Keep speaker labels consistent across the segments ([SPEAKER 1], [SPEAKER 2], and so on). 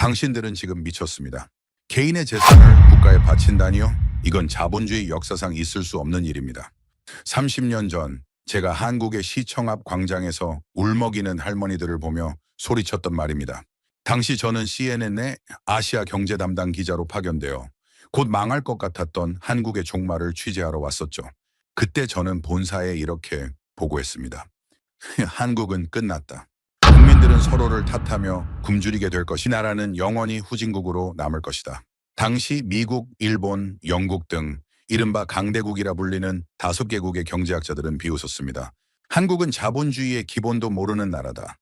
[SPEAKER 1] 당신들은 지금 미쳤습니다. 개인의 재산을 국가에 바친다니요? 이건 자본주의 역사상 있을 수 없는 일입니다. 30년 전 제가 한국의 시청 앞 광장에서 울먹이는 할머니들을 보며 소리쳤던 말입니다. 당시 저는 CNN의 아시아 경제 담당 기자로 파견되어 곧 망할 것 같았던 한국의 종말을 취재하러 왔었죠. 그때 저는 본사에 이렇게 보고했습니다. 한국은 끝났다. 국민들은 서로를 탓하며 굶주리게 될 것이 나라는 영원히 후진국으로 남을 것이다. 당시 미국, 일본, 영국 등 이른바 강대국이라 불리는 5개국의 경제학자들은 비웃었습니다. 한국은 자본주의의 기본도 모르는 나라다.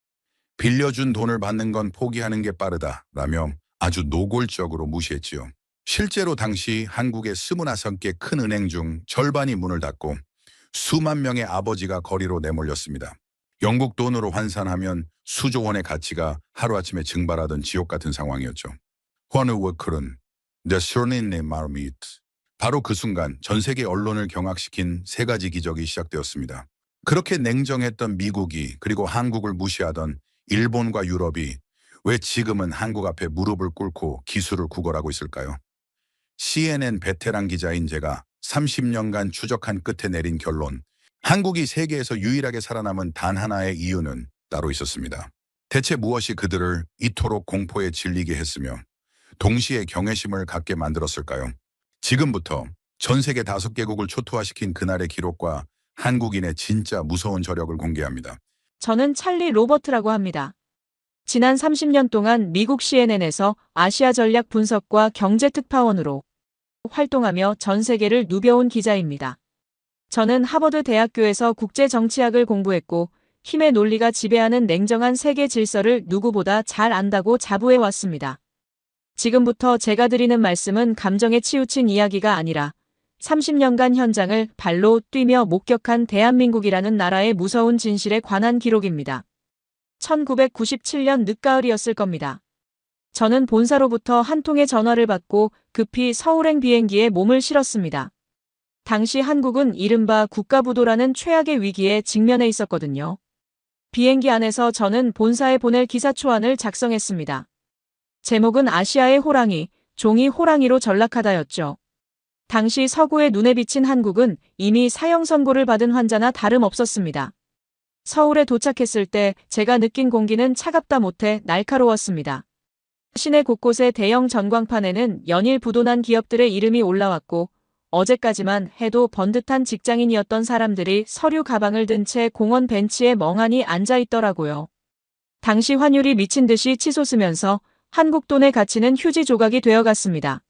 [SPEAKER 1] 빌려준 돈을 받는 건 포기하는 게 빠르다. 라며 아주 노골적으로 무시했지요. 실제로 당시 한국의 25개 큰 은행 중 절반이 문을 닫고 수만 명의 아버지가 거리로 내몰렸습니다. 영국 돈으로 환산하면 수조 원의 가치가 하루아침에 증발하던 지옥 같은 상황이었죠. 어느 워클은 대선인의 마음이 바로 그 순간 전 세계 언론을 경악시킨 3가지 기적이 시작되었습니다. 그렇게 냉정했던 미국이 그리고 한국을 무시하던 일본과 유럽이 왜 지금은 한국 앞에 무릎을 꿇고 기술을 구걸하고 있을까요? CNN 베테랑 기자인 제가 30년간 추적한 끝에 내린 결론, 한국이 세계에서 유일하게 살아남은 단 하나의 이유는 따로 있었습니다. 대체 무엇이 그들을 이토록 공포에 질리게 했으며 동시에 경외심을 갖게 만들었을까요? 지금부터 전 세계 5개국을 초토화시킨 그날의 기록과 한국인의 진짜 무서운 저력을 공개합니다.
[SPEAKER 2] 저는 찰리 로버트라고 합니다. 지난 30년 동안 미국 CNN에서 아시아 전략 분석과 경제 특파원으로 활동하며 전 세계를 누벼온 기자입니다. 저는 하버드 대학교에서 국제 정치학을 공부했고 힘의 논리가 지배하는 냉정한 세계 질서를 누구보다 잘 안다고 자부해 왔습니다. 지금부터 제가 드리는 말씀은 감정에 치우친 이야기가 아니라 30년간 현장을 발로 뛰며 목격한 대한민국이라는 나라의 무서운 진실에 관한 기록입니다. 1997년 늦가을이었을 겁니다. 저는 본사로부터 한 통의 전화를 받고 급히 서울행 비행기에 몸을 실었습니다. 당시 한국은 이른바 국가부도라는 최악의 위기에 직면해 있었거든요. 비행기 안에서 저는 본사에 보낼 기사 초안을 작성했습니다. 제목은 아시아의 호랑이, 종이 호랑이로 전락하다였죠. 당시 서구의 눈에 비친 한국은 이미 사형 선고를 받은 환자나 다름없었습니다. 서울에 도착했을 때 제가 느낀 공기는 차갑다 못해 날카로웠습니다. 시내 곳곳의 대형 전광판에는 연일 부도난 기업들의 이름이 올라왔고 어제까지만 해도 번듯한 직장인이었던 사람들이 서류 가방을 든 채 공원 벤치에 멍하니 앉아 있더라고요. 당시 환율이 미친 듯이 치솟으면서 한국 돈의 가치는 휴지 조각이 되어갔습니다.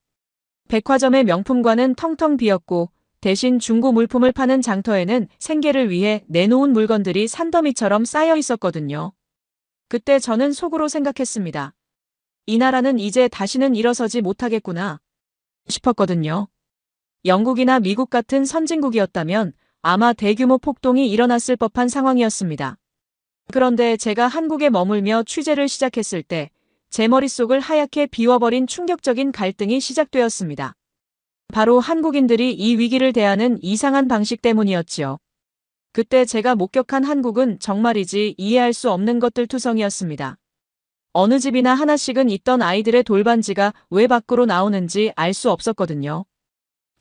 [SPEAKER 2] 백화점의 명품관은 텅텅 비었고 대신 중고 물품을 파는 장터에는 생계를 위해 내놓은 물건들이 산더미처럼 쌓여 있었거든요. 그때 저는 속으로 생각했습니다. 이 나라는 이제 다시는 일어서지 못하겠구나 싶었거든요. 영국이나 미국 같은 선진국이었다면 아마 대규모 폭동이 일어났을 법한 상황이었습니다. 그런데 제가 한국에 머물며 취재를 시작했을 때 제 머릿속을 하얗게 비워버린 충격적인 갈등이 시작되었습니다. 바로 한국인들이 이 위기를 대하는 이상한 방식 때문이었지요. 그때 제가 목격한 한국은 정말이지 이해할 수 없는 것들 투성이었습니다. 어느 집이나 하나씩은 있던 아이들의 돌반지가 왜 밖으로 나오는지 알 수 없었거든요.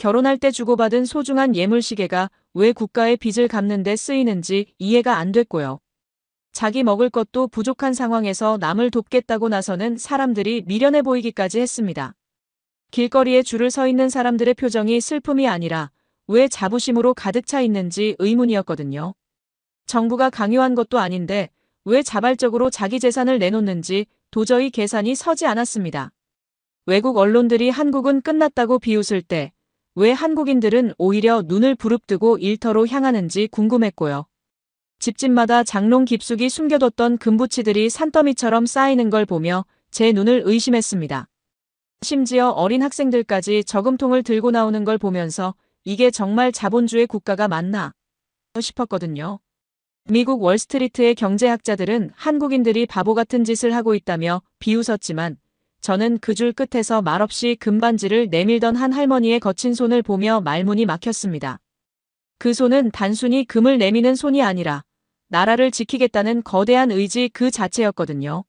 [SPEAKER 2] 결혼할 때 주고받은 소중한 예물시계가 왜 국가의 빚을 갚는 데 쓰이는지 이해가 안 됐고요. 자기 먹을 것도 부족한 상황에서 남을 돕겠다고 나서는 사람들이 미련해 보이기까지 했습니다. 길거리에 줄을 서 있는 사람들의 표정이 슬픔이 아니라 왜 자부심으로 가득 차 있는지 의문이었거든요. 정부가 강요한 것도 아닌데 왜 자발적으로 자기 재산을 내놓는지 도저히 계산이 서지 않았습니다. 외국 언론들이 한국은 끝났다고 비웃을 때 왜 한국인들은 오히려 눈을 부릅뜨고 일터로 향하는지 궁금했고요. 집집마다 장롱 깊숙이 숨겨뒀던 금부치들이 산더미처럼 쌓이는 걸 보며 제 눈을 의심했습니다. 심지어 어린 학생들까지 저금통을 들고 나오는 걸 보면서 이게 정말 자본주의 국가가 맞나 싶었거든요. 미국 월스트리트의 경제학자들은 한국인들이 바보 같은 짓을 하고 있다며 비웃었지만 저는 그 줄 끝에서 말없이 금반지를 내밀던 한 할머니의 거친 손을 보며 말문이 막혔습니다. 그 손은 단순히 금을 내미는 손이 아니라 나라를 지키겠다는 거대한 의지 그 자체였거든요.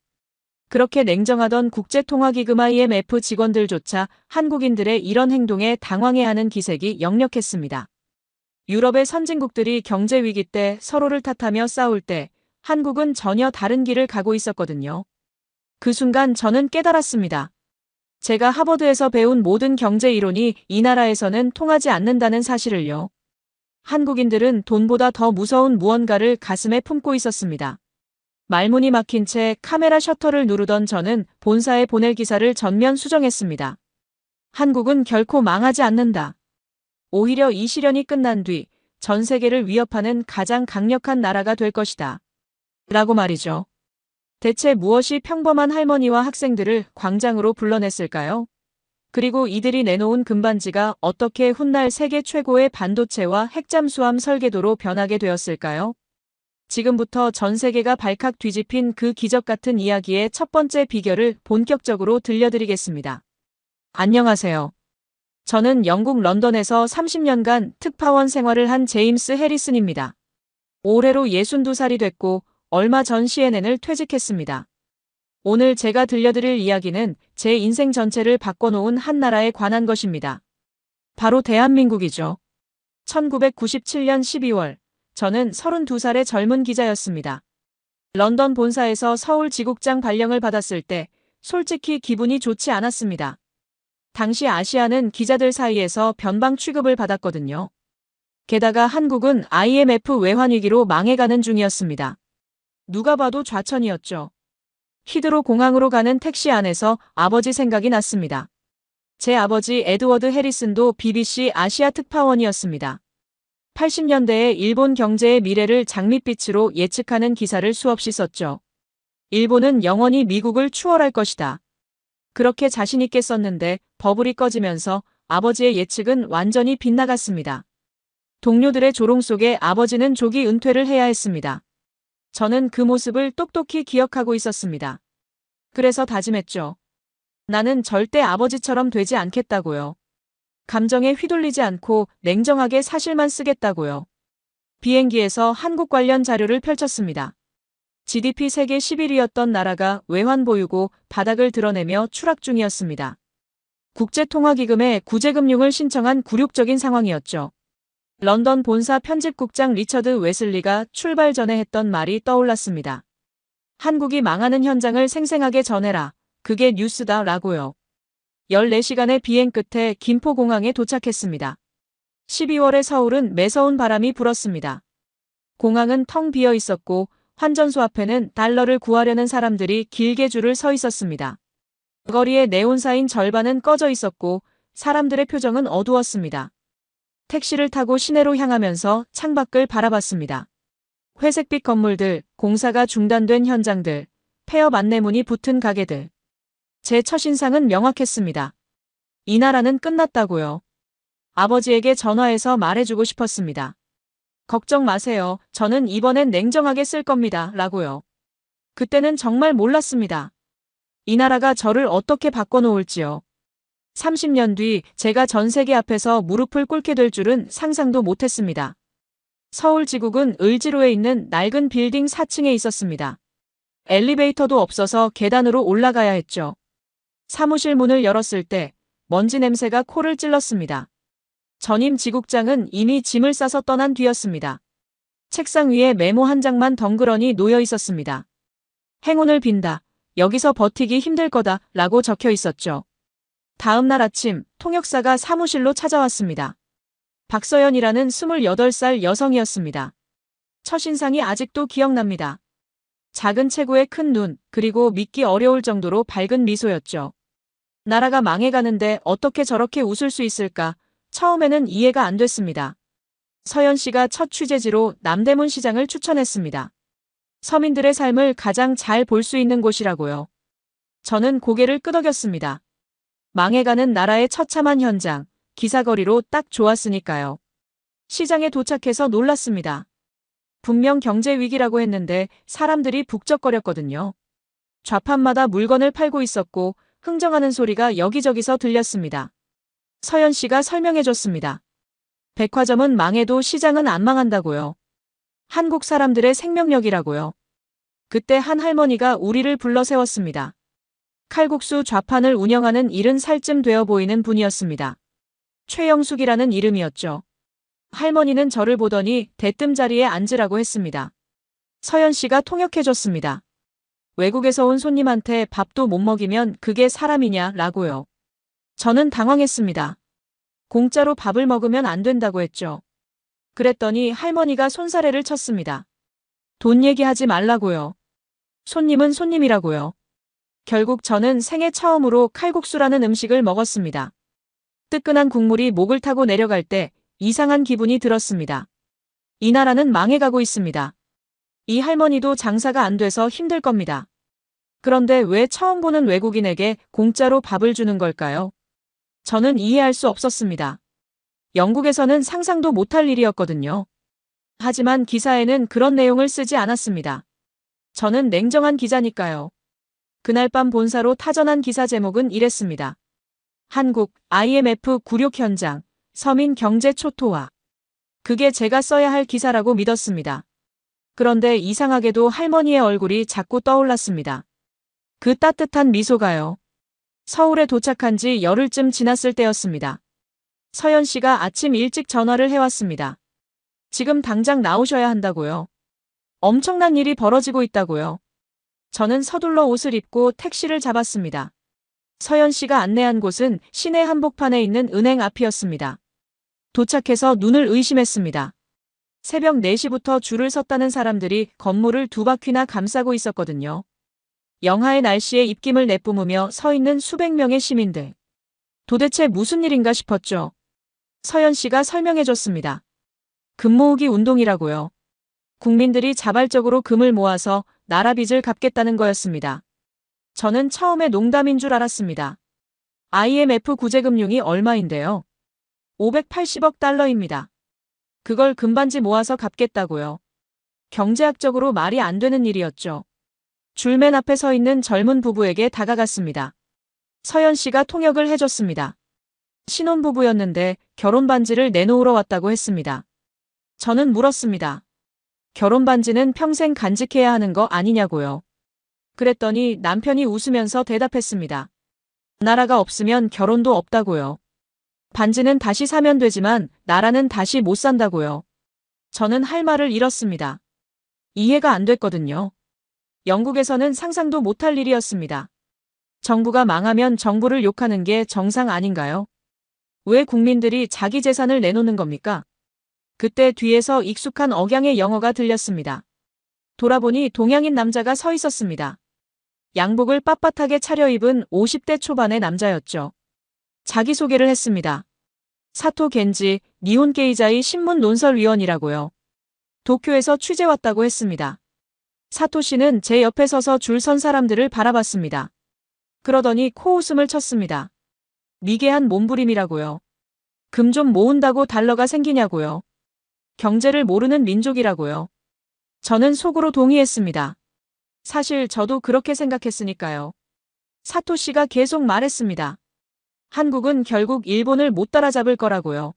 [SPEAKER 2] 그렇게 냉정하던 국제통화기금 IMF 직원들조차 한국인들의 이런 행동에 당황해하는 기색이 역력했습니다. 유럽의 선진국들이 경제 위기 때 서로를 탓하며 싸울 때 한국은 전혀 다른 길을 가고 있었거든요. 그 순간 저는 깨달았습니다. 제가 하버드에서 배운 모든 경제 이론이 이 나라에서는 통하지 않는다는 사실을요. 한국인들은 돈보다 더 무서운 무언가를 가슴에 품고 있었습니다. 말문이 막힌 채 카메라 셔터를 누르던 저는 본사에 보낼 기사를 전면 수정했습니다. 한국은 결코 망하지 않는다. 오히려 이 시련이 끝난 뒤 전 세계를 위협하는 가장 강력한 나라가 될 것이다. 라고 말이죠. 대체 무엇이 평범한 할머니와 학생들을 광장으로 불러냈을까요? 그리고 이들이 내놓은 금반지가 어떻게 훗날 세계 최고의 반도체와 핵잠수함 설계도로 변하게 되었을까요? 지금부터 전 세계가 발칵 뒤집힌 그 기적 같은 이야기의 첫 번째 비결을 본격적으로 들려드리겠습니다. 안녕하세요. 저는 영국 런던에서 30년간 특파원 생활을 한 제임스 해리슨입니다. 올해로 62살이 됐고 얼마 전 CNN을 퇴직했습니다. 오늘 제가 들려드릴 이야기는 제 인생 전체를 바꿔놓은 한 나라에 관한 것입니다. 바로 대한민국이죠. 1997년 12월, 저는 32살의 젊은 기자였습니다. 런던 본사에서 서울 지국장 발령을 받았을 때 솔직히 기분이 좋지 않았습니다. 당시 아시아는 기자들 사이에서 변방 취급을 받았거든요. 게다가 한국은 IMF 외환위기로 망해가는 중이었습니다. 누가 봐도 좌천이었죠. 히드로 공항으로 가는 택시 안에서 아버지 생각이 났습니다. 제 아버지 에드워드 해리슨도 BBC 아시아 특파원이었습니다. 80년대에 일본 경제의 미래를 장밋빛으로 예측하는 기사를 수없이 썼죠. 일본은 영원히 미국을 추월할 것이다. 그렇게 자신있게 썼는데 버블이 꺼지면서 아버지의 예측은 완전히 빗나갔습니다. 동료들의 조롱 속에 아버지는 조기 은퇴를 해야 했습니다. 저는 그 모습을 똑똑히 기억하고 있었습니다. 그래서 다짐했죠. 나는 절대 아버지처럼 되지 않겠다고요. 감정에 휘둘리지 않고 냉정하게 사실만 쓰겠다고요. 비행기에서 한국 관련 자료를 펼쳤습니다. GDP 세계 11위였던 나라가 외환 보유고 바닥을 드러내며 추락 중이었습니다. 국제통화기금에 구제금융을 신청한 굴욕적인 상황이었죠. 런던 본사 편집국장 리처드 웨슬리가 출발 전에 했던 말이 떠올랐습니다. 한국이 망하는 현장을 생생하게 전해라. 그게 뉴스다 라고요. 14시간의 비행 끝에 김포공항에 도착했습니다. 12월의 서울은 매서운 바람이 불었습니다. 공항은 텅 비어 있었고 환전소 앞에는 달러를 구하려는 사람들이 길게 줄을 서 있었습니다. 거리의 네온사인 절반은 꺼져 있었고 사람들의 표정은 어두웠습니다. 택시를 타고 시내로 향하면서 창밖을 바라봤습니다. 회색빛 건물들, 공사가 중단된 현장들, 폐업 안내문이 붙은 가게들. 제 첫인상은 명확했습니다. 이 나라는 끝났다고요. 아버지에게 전화해서 말해주고 싶었습니다. 걱정 마세요. 저는 이번엔 냉정하게 쓸 겁니다. 라고요. 그때는 정말 몰랐습니다. 이 나라가 저를 어떻게 바꿔놓을지요. 30년 뒤 제가 전 세계 앞에서 무릎을 꿇게 될 줄은 상상도 못했습니다. 서울 지국은 을지로에 있는 낡은 빌딩 4층에 있었습니다. 엘리베이터도 없어서 계단으로 올라가야 했죠. 사무실 문을 열었을 때 먼지 냄새가 코를 찔렀습니다. 전임 지국장은 이미 짐을 싸서 떠난 뒤였습니다. 책상 위에 메모 한 장만 덩그러니 놓여 있었습니다. 행운을 빈다. 여기서 버티기 힘들 거다. 라고 적혀 있었죠. 다음 날 아침 통역사가 사무실로 찾아왔습니다. 박서연이라는 28살 여성이었습니다. 첫인상이 아직도 기억납니다. 작은 체구의 큰 눈, 그리고 믿기 어려울 정도로 밝은 미소였죠. 나라가 망해가는데 어떻게 저렇게 웃을 수 있을까? 처음에는 이해가 안 됐습니다. 서연 씨가 첫 취재지로 남대문 시장을 추천했습니다. 서민들의 삶을 가장 잘 볼 수 있는 곳이라고요. 저는 고개를 끄덕였습니다. 망해가는 나라의 처참한 현장, 기사거리로 딱 좋았으니까요. 시장에 도착해서 놀랐습니다. 분명 경제 위기라고 했는데 사람들이 북적거렸거든요. 좌판마다 물건을 팔고 있었고 흥정하는 소리가 여기저기서 들렸습니다. 서연 씨가 설명해줬습니다. 백화점은 망해도 시장은 안 망한다고요. 한국 사람들의 생명력이라고요. 그때 한 할머니가 우리를 불러 세웠습니다. 칼국수 좌판을 운영하는 70살쯤 되어 보이는 분이었습니다. 최영숙이라는 이름이었죠. 할머니는 저를 보더니 대뜸 자리에 앉으라고 했습니다. 서연 씨가 통역해줬습니다. 외국에서 온 손님한테 밥도 못 먹이면 그게 사람이냐 라고요. 저는 당황했습니다. 공짜로 밥을 먹으면 안 된다고 했죠. 그랬더니 할머니가 손사래를 쳤습니다. 돈 얘기하지 말라고요. 손님은 손님이라고요. 결국 저는 생애 처음으로 칼국수라는 음식을 먹었습니다. 뜨끈한 국물이 목을 타고 내려갈 때 이상한 기분이 들었습니다. 이 나라는 망해가고 있습니다. 이 할머니도 장사가 안 돼서 힘들 겁니다. 그런데 왜 처음 보는 외국인에게 공짜로 밥을 주는 걸까요? 저는 이해할 수 없었습니다. 영국에서는 상상도 못할 일이었거든요. 하지만 기사에는 그런 내용을 쓰지 않았습니다. 저는 냉정한 기자니까요. 그날 밤 본사로 타전한 기사 제목은 이랬습니다. 한국 IMF 굴욕 현장, 서민 경제 초토화. 그게 제가 써야 할 기사라고 믿었습니다. 그런데 이상하게도 할머니의 얼굴이 자꾸 떠올랐습니다. 그 따뜻한 미소가요. 서울에 도착한 지 열흘쯤 지났을 때였습니다. 서연 씨가 아침 일찍 전화를 해왔습니다. 지금 당장 나오셔야 한다고요. 엄청난 일이 벌어지고 있다고요. 저는 서둘러 옷을 입고 택시를 잡았습니다. 서연 씨가 안내한 곳은 시내 한복판에 있는 은행 앞이었습니다. 도착해서 눈을 의심했습니다. 새벽 4시부터 줄을 섰다는 사람들이 건물을 2바퀴나 감싸고 있었거든요. 영하의 날씨에 입김을 내뿜으며 서 있는 수백 명의 시민들. 도대체 무슨 일인가 싶었죠. 서연 씨가 설명해줬습니다. 금 모으기 운동이라고요. 국민들이 자발적으로 금을 모아서 나라 빚을 갚겠다는 거였습니다. 저는 처음에 농담인 줄 알았습니다. IMF 구제금융이 얼마인데요? 580억 달러입니다. 그걸 금반지 모아서 갚겠다고요. 경제학적으로 말이 안 되는 일이었죠. 줄 맨 앞에 서 있는 젊은 부부에게 다가갔습니다. 서연 씨가 통역을 해줬습니다. 신혼부부였는데 결혼 반지를 내놓으러 왔다고 했습니다. 저는 물었습니다. 결혼 반지는 평생 간직해야 하는 거 아니냐고요. 그랬더니 남편이 웃으면서 대답했습니다. 나라가 없으면 결혼도 없다고요. 반지는 다시 사면 되지만 나라는 다시 못 산다고요. 저는 할 말을 잃었습니다. 이해가 안 됐거든요. 영국에서는 상상도 못할 일이었습니다. 정부가 망하면 정부를 욕하는 게 정상 아닌가요? 왜 국민들이 자기 재산을 내놓는 겁니까? 그때 뒤에서 익숙한 억양의 영어가 들렸습니다. 돌아보니 동양인 남자가 서 있었습니다. 양복을 빳빳하게 차려입은 50대 초반의 남자였죠. 자기소개를 했습니다. 사토 겐지, 니혼 게이자이 신문 논설위원이라고요. 도쿄에서 취재 왔다고 했습니다. 사토 씨는 제 옆에 서서 줄 선 사람들을 바라봤습니다. 그러더니 코웃음을 쳤습니다. 미개한 몸부림이라고요. 금 좀 모은다고 달러가 생기냐고요. 경제를 모르는 민족이라고요. 저는 속으로 동의했습니다. 사실 저도 그렇게 생각했으니까요. 사토 씨가 계속 말했습니다. 한국은 결국 일본을 못 따라잡을 거라고요.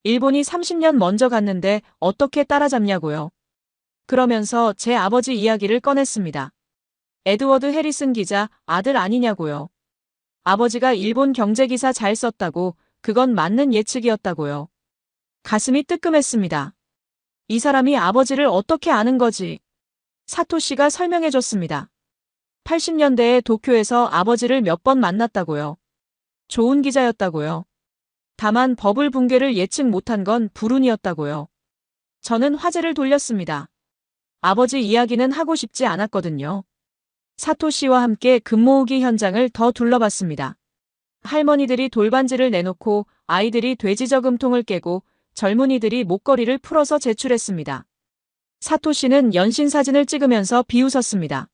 [SPEAKER 2] 일본이 30년 먼저 갔는데 어떻게 따라잡냐고요. 그러면서 제 아버지 이야기를 꺼냈습니다. 에드워드 해리슨 기자 아들 아니냐고요. 아버지가 일본 경제기사 잘 썼다고 그건 맞는 예측이었다고요. 가슴이 뜨끔했습니다. 이 사람이 아버지를 어떻게 아는 거지? 사토 씨가 설명해줬습니다. 80년대에 도쿄에서 아버지를 몇 번 만났다고요. 좋은 기자였다고요. 다만 버블 붕괴를 예측 못한 건 불운이었다고요. 저는 화제를 돌렸습니다. 아버지 이야기는 하고 싶지 않았거든요. 사토 씨와 함께 금 모으기 현장을 더 둘러봤습니다. 할머니들이 돌반지를 내놓고 아이들이 돼지 저금통을 깨고 젊은이들이 목걸이를 풀어서 제출했습니다. 사토 씨는 연신 사진을 찍으면서 비웃었습니다.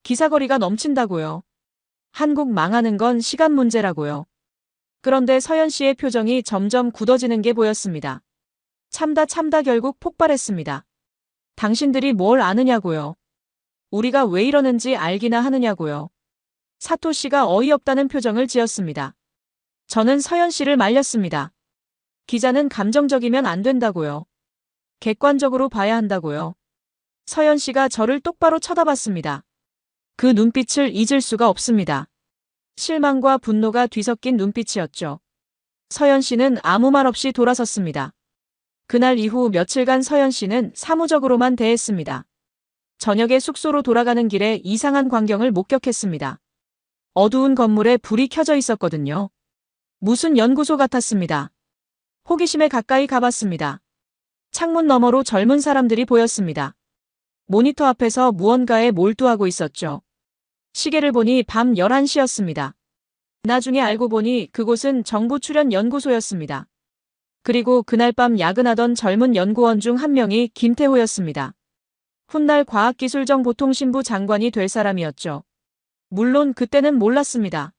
[SPEAKER 2] 기사거리가 넘친다고요. 한국 망하는 건 시간 문제라고요. 그런데 서연 씨의 표정이 점점 굳어지는 게 보였습니다. 참다 결국 폭발했습니다. 당신들이 뭘 아느냐고요. 우리가 왜 이러는지 알기나 하느냐고요. 사토 씨가 어이없다는 표정을 지었습니다. 저는 서연 씨를 말렸습니다. 기자는 감정적이면 안 된다고요. 객관적으로 봐야 한다고요. 서연 씨가 저를 똑바로 쳐다봤습니다. 그 눈빛을 잊을 수가 없습니다. 실망과 분노가 뒤섞인 눈빛이었죠. 서연 씨는 아무 말 없이 돌아섰습니다. 그날 이후 며칠간 서연 씨는 사무적으로만 대했습니다. 저녁에 숙소로 돌아가는 길에 이상한 광경을 목격했습니다. 어두운 건물에 불이 켜져 있었거든요. 무슨 연구소 같았습니다. 호기심에 가까이 가봤습니다. 창문 너머로 젊은 사람들이 보였습니다. 모니터 앞에서 무언가에 몰두하고 있었죠. 시계를 보니 밤 11시였습니다. 나중에 알고 보니 그곳은 정부 출연 연구소였습니다. 그리고 그날 밤 야근하던 젊은 연구원 중 한 명이 김태호였습니다. 훗날 과학기술정보통신부 장관이 될 사람이었죠. 물론 그때는 몰랐습니다.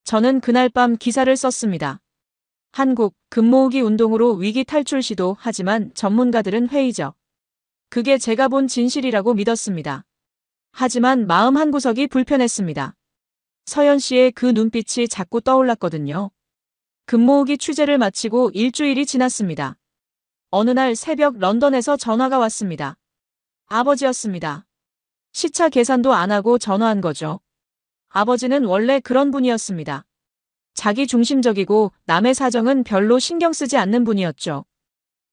[SPEAKER 2] 저는 그날 밤 기사를 썼습니다. 한국 금모으기 운동으로 위기 탈출 시도 하지만 전문가들은 회의적. 그게 제가 본 진실이라고 믿었습니다. 하지만 마음 한구석이 불편했습니다. 서연 씨의 그 눈빛이 자꾸 떠올랐거든요. 금모으기 취재를 마치고 일주일이 지났습니다. 어느 날 새벽 런던에서 전화가 왔습니다. 아버지였습니다. 시차 계산도 안 하고 전화한 거죠. 아버지는 원래 그런 분이었습니다. 자기 중심적이고 남의 사정은 별로 신경 쓰지 않는 분이었죠.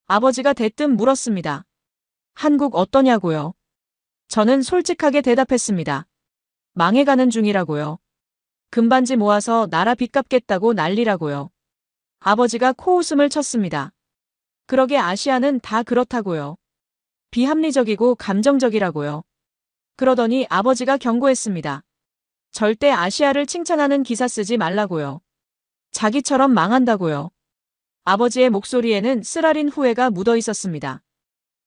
[SPEAKER 2] 아버지가 대뜸 물었습니다. 한국 어떠냐고요? 저는 솔직하게 대답했습니다. 망해가는 중이라고요. 금반지 모아서 나라 빚 갚겠다고 난리라고요. 아버지가 코웃음을 쳤습니다. 그러게 아시아는 다 그렇다고요. 비합리적이고 감정적이라고요. 그러더니 아버지가 경고했습니다. 절대 아시아를 칭찬하는 기사 쓰지 말라고요. 자기처럼 망한다고요. 아버지의 목소리에는 쓰라린 후회가 묻어 있었습니다.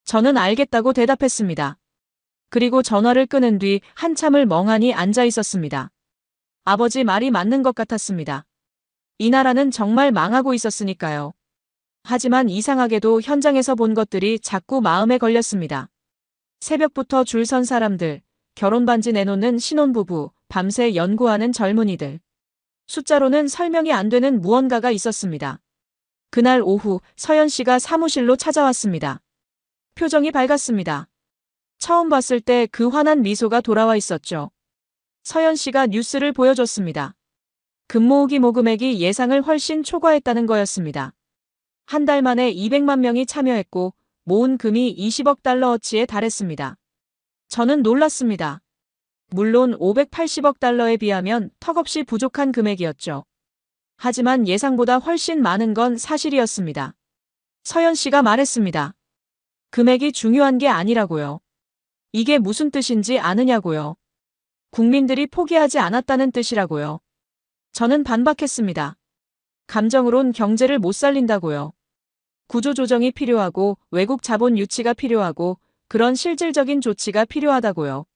[SPEAKER 2] 저는 알겠다고 대답했습니다. 그리고 전화를 끊은 뒤 한참을 멍하니 앉아 있었습니다. 아버지 말이 맞는 것 같았습니다. 이 나라는 정말 망하고 있었으니까요. 하지만 이상하게도 현장에서 본 것들이 자꾸 마음에 걸렸습니다. 새벽부터 줄 선 사람들, 결혼반지 내놓는 신혼부부, 밤새 연구하는 젊은이들. 숫자로는 설명이 안 되는 무언가가 있었습니다. 그날 오후 서연 씨가 사무실로 찾아왔습니다. 표정이 밝았습니다. 처음 봤을 때 그 환한 미소가 돌아와 있었죠. 서연 씨가 뉴스를 보여줬습니다. 금모으기 모금액이 예상을 훨씬 초과했다는 거였습니다. 한 달 만에 200만 명이 참여했고 모은 금이 20억 달러어치에 달했습니다. 저는 놀랐습니다. 물론 580억 달러에 비하면 턱없이 부족한 금액이었죠. 하지만 예상보다 훨씬 많은 건 사실이었습니다. 서연 씨가 말했습니다. 금액이 중요한 게 아니라고요. 이게 무슨 뜻인지 아느냐고요. 국민들이 포기하지 않았다는 뜻이라고요. 저는 반박했습니다. 감정으론 경제를 못 살린다고요. 구조조정이 필요하고 외국 자본 유치가 필요하고 그런 실질적인 조치가 필요하다고요.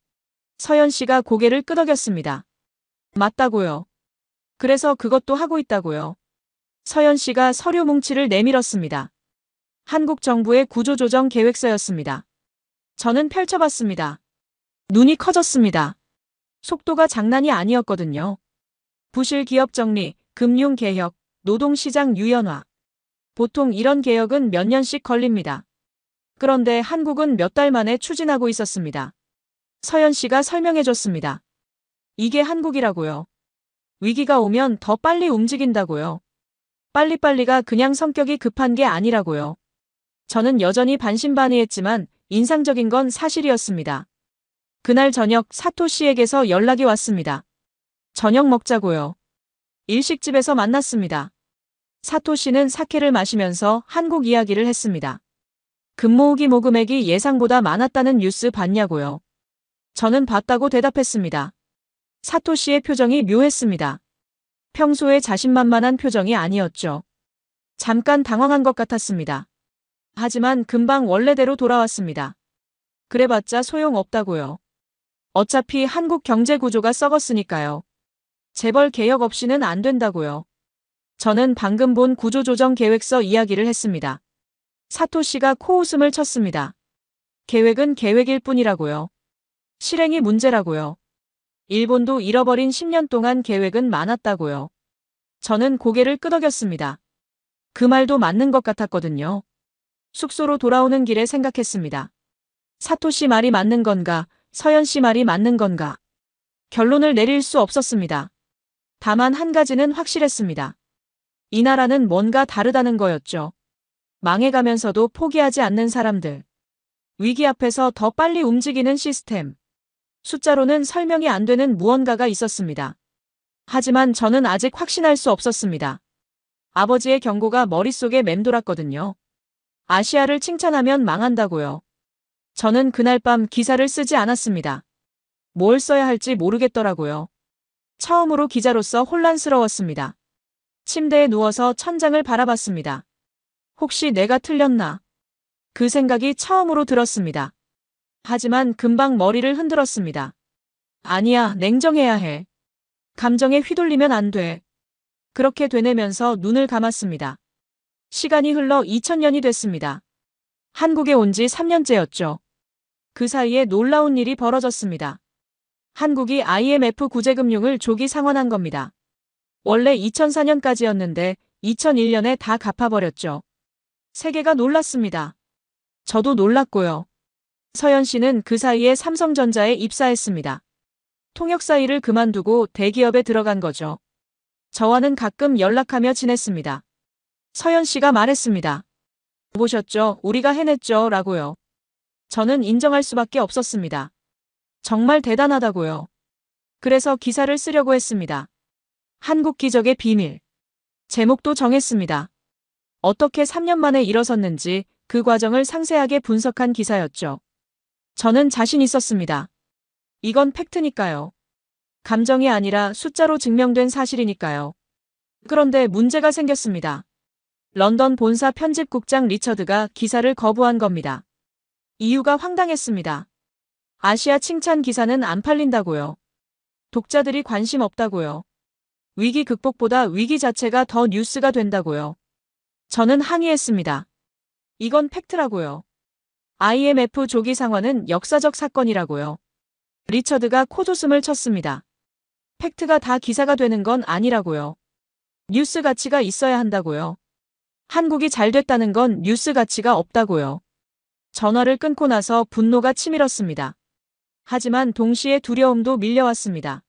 [SPEAKER 2] 서연 씨가 고개를 끄덕였습니다. 맞다고요. 그래서 그것도 하고 있다고요. 서연 씨가 서류 뭉치를 내밀었습니다. 한국 정부의 구조조정 계획서였습니다. 저는 펼쳐봤습니다. 눈이 커졌습니다. 속도가 장난이 아니었거든요. 부실 기업 정리, 금융 개혁, 노동시장 유연화. 보통 이런 개혁은 몇 년씩 걸립니다. 그런데 한국은 몇 달 만에 추진하고 있었습니다. 서연 씨가 설명해줬습니다. 이게 한국이라고요. 위기가 오면 더 빨리 움직인다고요. 빨리빨리가 그냥 성격이 급한 게 아니라고요. 저는 여전히 반신반의했지만 인상적인 건 사실이었습니다. 그날 저녁 사토 씨에게서 연락이 왔습니다. 저녁 먹자고요. 일식집에서 만났습니다. 사토 씨는 사케를 마시면서 한국 이야기를 했습니다. 금모으기 모금액이 예상보다 많았다는 뉴스 봤냐고요. 저는 봤다고 대답했습니다. 사토 씨의 표정이 묘했습니다. 평소에 자신만만한 표정이 아니었죠. 잠깐 당황한 것 같았습니다. 하지만 금방 원래대로 돌아왔습니다. 그래봤자 소용없다고요. 어차피 한국 경제 구조가 썩었으니까요. 재벌 개혁 없이는 안 된다고요. 저는 방금 본 구조조정 계획서 이야기를 했습니다. 사토 씨가 코웃음을 쳤습니다. 계획은 계획일 뿐이라고요. 실행이 문제라고요. 일본도 잃어버린 10년 동안 계획은 많았다고요. 저는 고개를 끄덕였습니다. 그 말도 맞는 것 같았거든요. 숙소로 돌아오는 길에 생각했습니다. 사토 씨 말이 맞는 건가, 서연 씨 말이 맞는 건가. 결론을 내릴 수 없었습니다. 다만 한 가지는 확실했습니다. 이 나라는 뭔가 다르다는 거였죠. 망해가면서도 포기하지 않는 사람들. 위기 앞에서 더 빨리 움직이는 시스템. 숫자로는 설명이 안 되는 무언가가 있었습니다. 하지만 저는 아직 확신할 수 없었습니다. 아버지의 경고가 머릿속에 맴돌았거든요. 아시아를 칭찬하면 망한다고요. 저는 그날 밤 기사를 쓰지 않았습니다. 뭘 써야 할지 모르겠더라고요. 처음으로 기자로서 혼란스러웠습니다. 침대에 누워서 천장을 바라봤습니다. 혹시 내가 틀렸나? 그 생각이 처음으로 들었습니다. 하지만 금방 머리를 흔들었습니다. 아니야, 냉정해야 해. 감정에 휘둘리면 안 돼. 그렇게 되뇌면서 눈을 감았습니다. 시간이 흘러 2000년이 됐습니다. 한국에 온 지 3년째였죠. 그 사이에 놀라운 일이 벌어졌습니다. 한국이 IMF 구제금융을 조기 상환한 겁니다. 원래 2004년까지였는데 2001년에 다 갚아버렸죠. 세계가 놀랐습니다. 저도 놀랐고요. 서현 씨는 그 사이에 삼성전자에 입사했습니다. 통역사 일을 그만두고 대기업에 들어간 거죠. 저와는 가끔 연락하며 지냈습니다. 서현 씨가 말했습니다. 보셨죠? 우리가 해냈죠? 라고요. 저는 인정할 수밖에 없었습니다. 정말 대단하다고요. 그래서 기사를 쓰려고 했습니다. 한국 기적의 비밀. 제목도 정했습니다. 어떻게 3년 만에 일어섰는지 그 과정을 상세하게 분석한 기사였죠. 저는 자신 있었습니다. 이건 팩트니까요. 감정이 아니라 숫자로 증명된 사실이니까요. 그런데 문제가 생겼습니다. 런던 본사 편집국장 리처드가 기사를 거부한 겁니다. 이유가 황당했습니다. 아시아 칭찬 기사는 안 팔린다고요. 독자들이 관심 없다고요. 위기 극복보다 위기 자체가 더 뉴스가 된다고요. 저는 항의했습니다. 이건 팩트라고요. IMF 조기 상환은 역사적 사건이라고요. 리처드가 코웃음을 쳤습니다. 팩트가 다 기사가 되는 건 아니라고요. 뉴스 가치가 있어야 한다고요. 한국이 잘 됐다는 건 뉴스 가치가 없다고요. 전화를 끊고 나서 분노가 치밀었습니다. 하지만 동시에 두려움도 밀려왔습니다.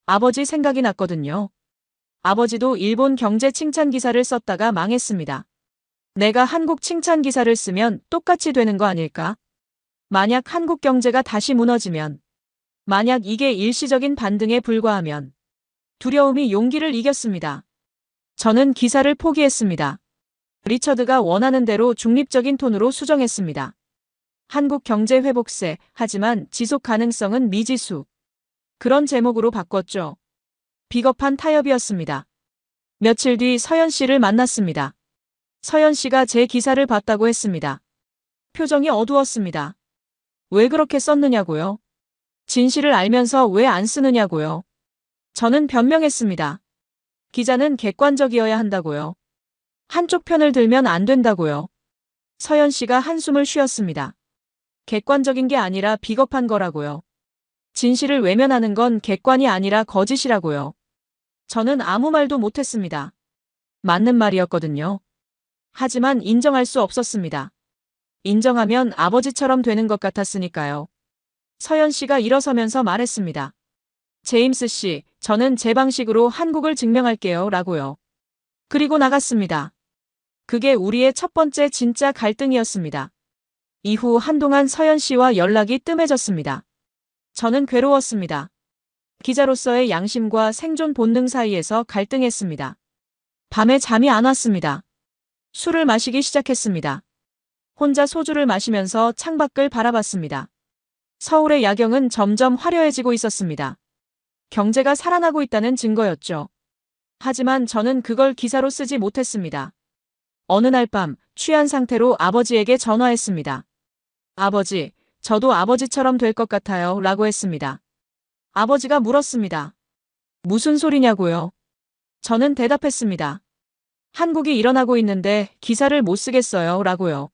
[SPEAKER 2] 아버지 생각이 났거든요. 아버지도 일본 경제 칭찬 기사를 썼다가 망했습니다. 내가 한국 칭찬 기사를 쓰면 똑같이 되는 거 아닐까? 만약 한국 경제가 다시 무너지면, 만약 이게 일시적인 반등에 불과하면, 두려움이 용기를 이겼습니다. 저는 기사를 포기했습니다. 리처드가 원하는 대로 중립적인 톤으로 수정했습니다. 한국 경제 회복세, 하지만 지속 가능성은 미지수. 그런 제목으로 바꿨죠. 비겁한 타협이었습니다. 며칠 뒤 서현 씨를 만났습니다. 서현 씨가 제 기사를 봤다고 했습니다. 표정이 어두웠습니다. 왜 그렇게 썼느냐고요? 진실을 알면서 왜 안 쓰느냐고요? 저는 변명했습니다. 기자는 객관적이어야 한다고요. 한쪽 편을 들면 안 된다고요. 서현 씨가 한숨을 쉬었습니다. 객관적인 게 아니라 비겁한 거라고요. 진실을 외면하는 건 객관이 아니라 거짓이라고요. 저는 아무 말도 못했습니다. 맞는 말이었거든요. 하지만 인정할 수 없었습니다. 인정하면 아버지처럼 되는 것 같았으니까요. 서현 씨가 일어서면서 말했습니다. 제임스 씨, 저는 제 방식으로 한국을 증명할게요. 라고요. 그리고 나갔습니다. 그게 우리의 첫 번째 진짜 갈등이었습니다. 이후 한동안 서현 씨와 연락이 뜸해졌습니다. 저는 괴로웠습니다. 기자로서의 양심과 생존 본능 사이에서 갈등했습니다. 밤에 잠이 안 왔습니다. 술을 마시기 시작했습니다. 혼자 소주를 마시면서 창밖을 바라봤습니다. 서울의 야경은 점점 화려해지고 있었습니다. 경제가 살아나고 있다는 증거였죠. 하지만 저는 그걸 기사로 쓰지 못했습니다. 어느 날 밤 취한 상태로 아버지에게 전화했습니다. 아버지, 저도 아버지처럼 될 것 같아요. 라고 했습니다. 아버지가 물었습니다. 무슨 소리냐고요? 저는 대답했습니다. 한국이 일어나고 있는데 기사를 못 쓰겠어요. 라고요.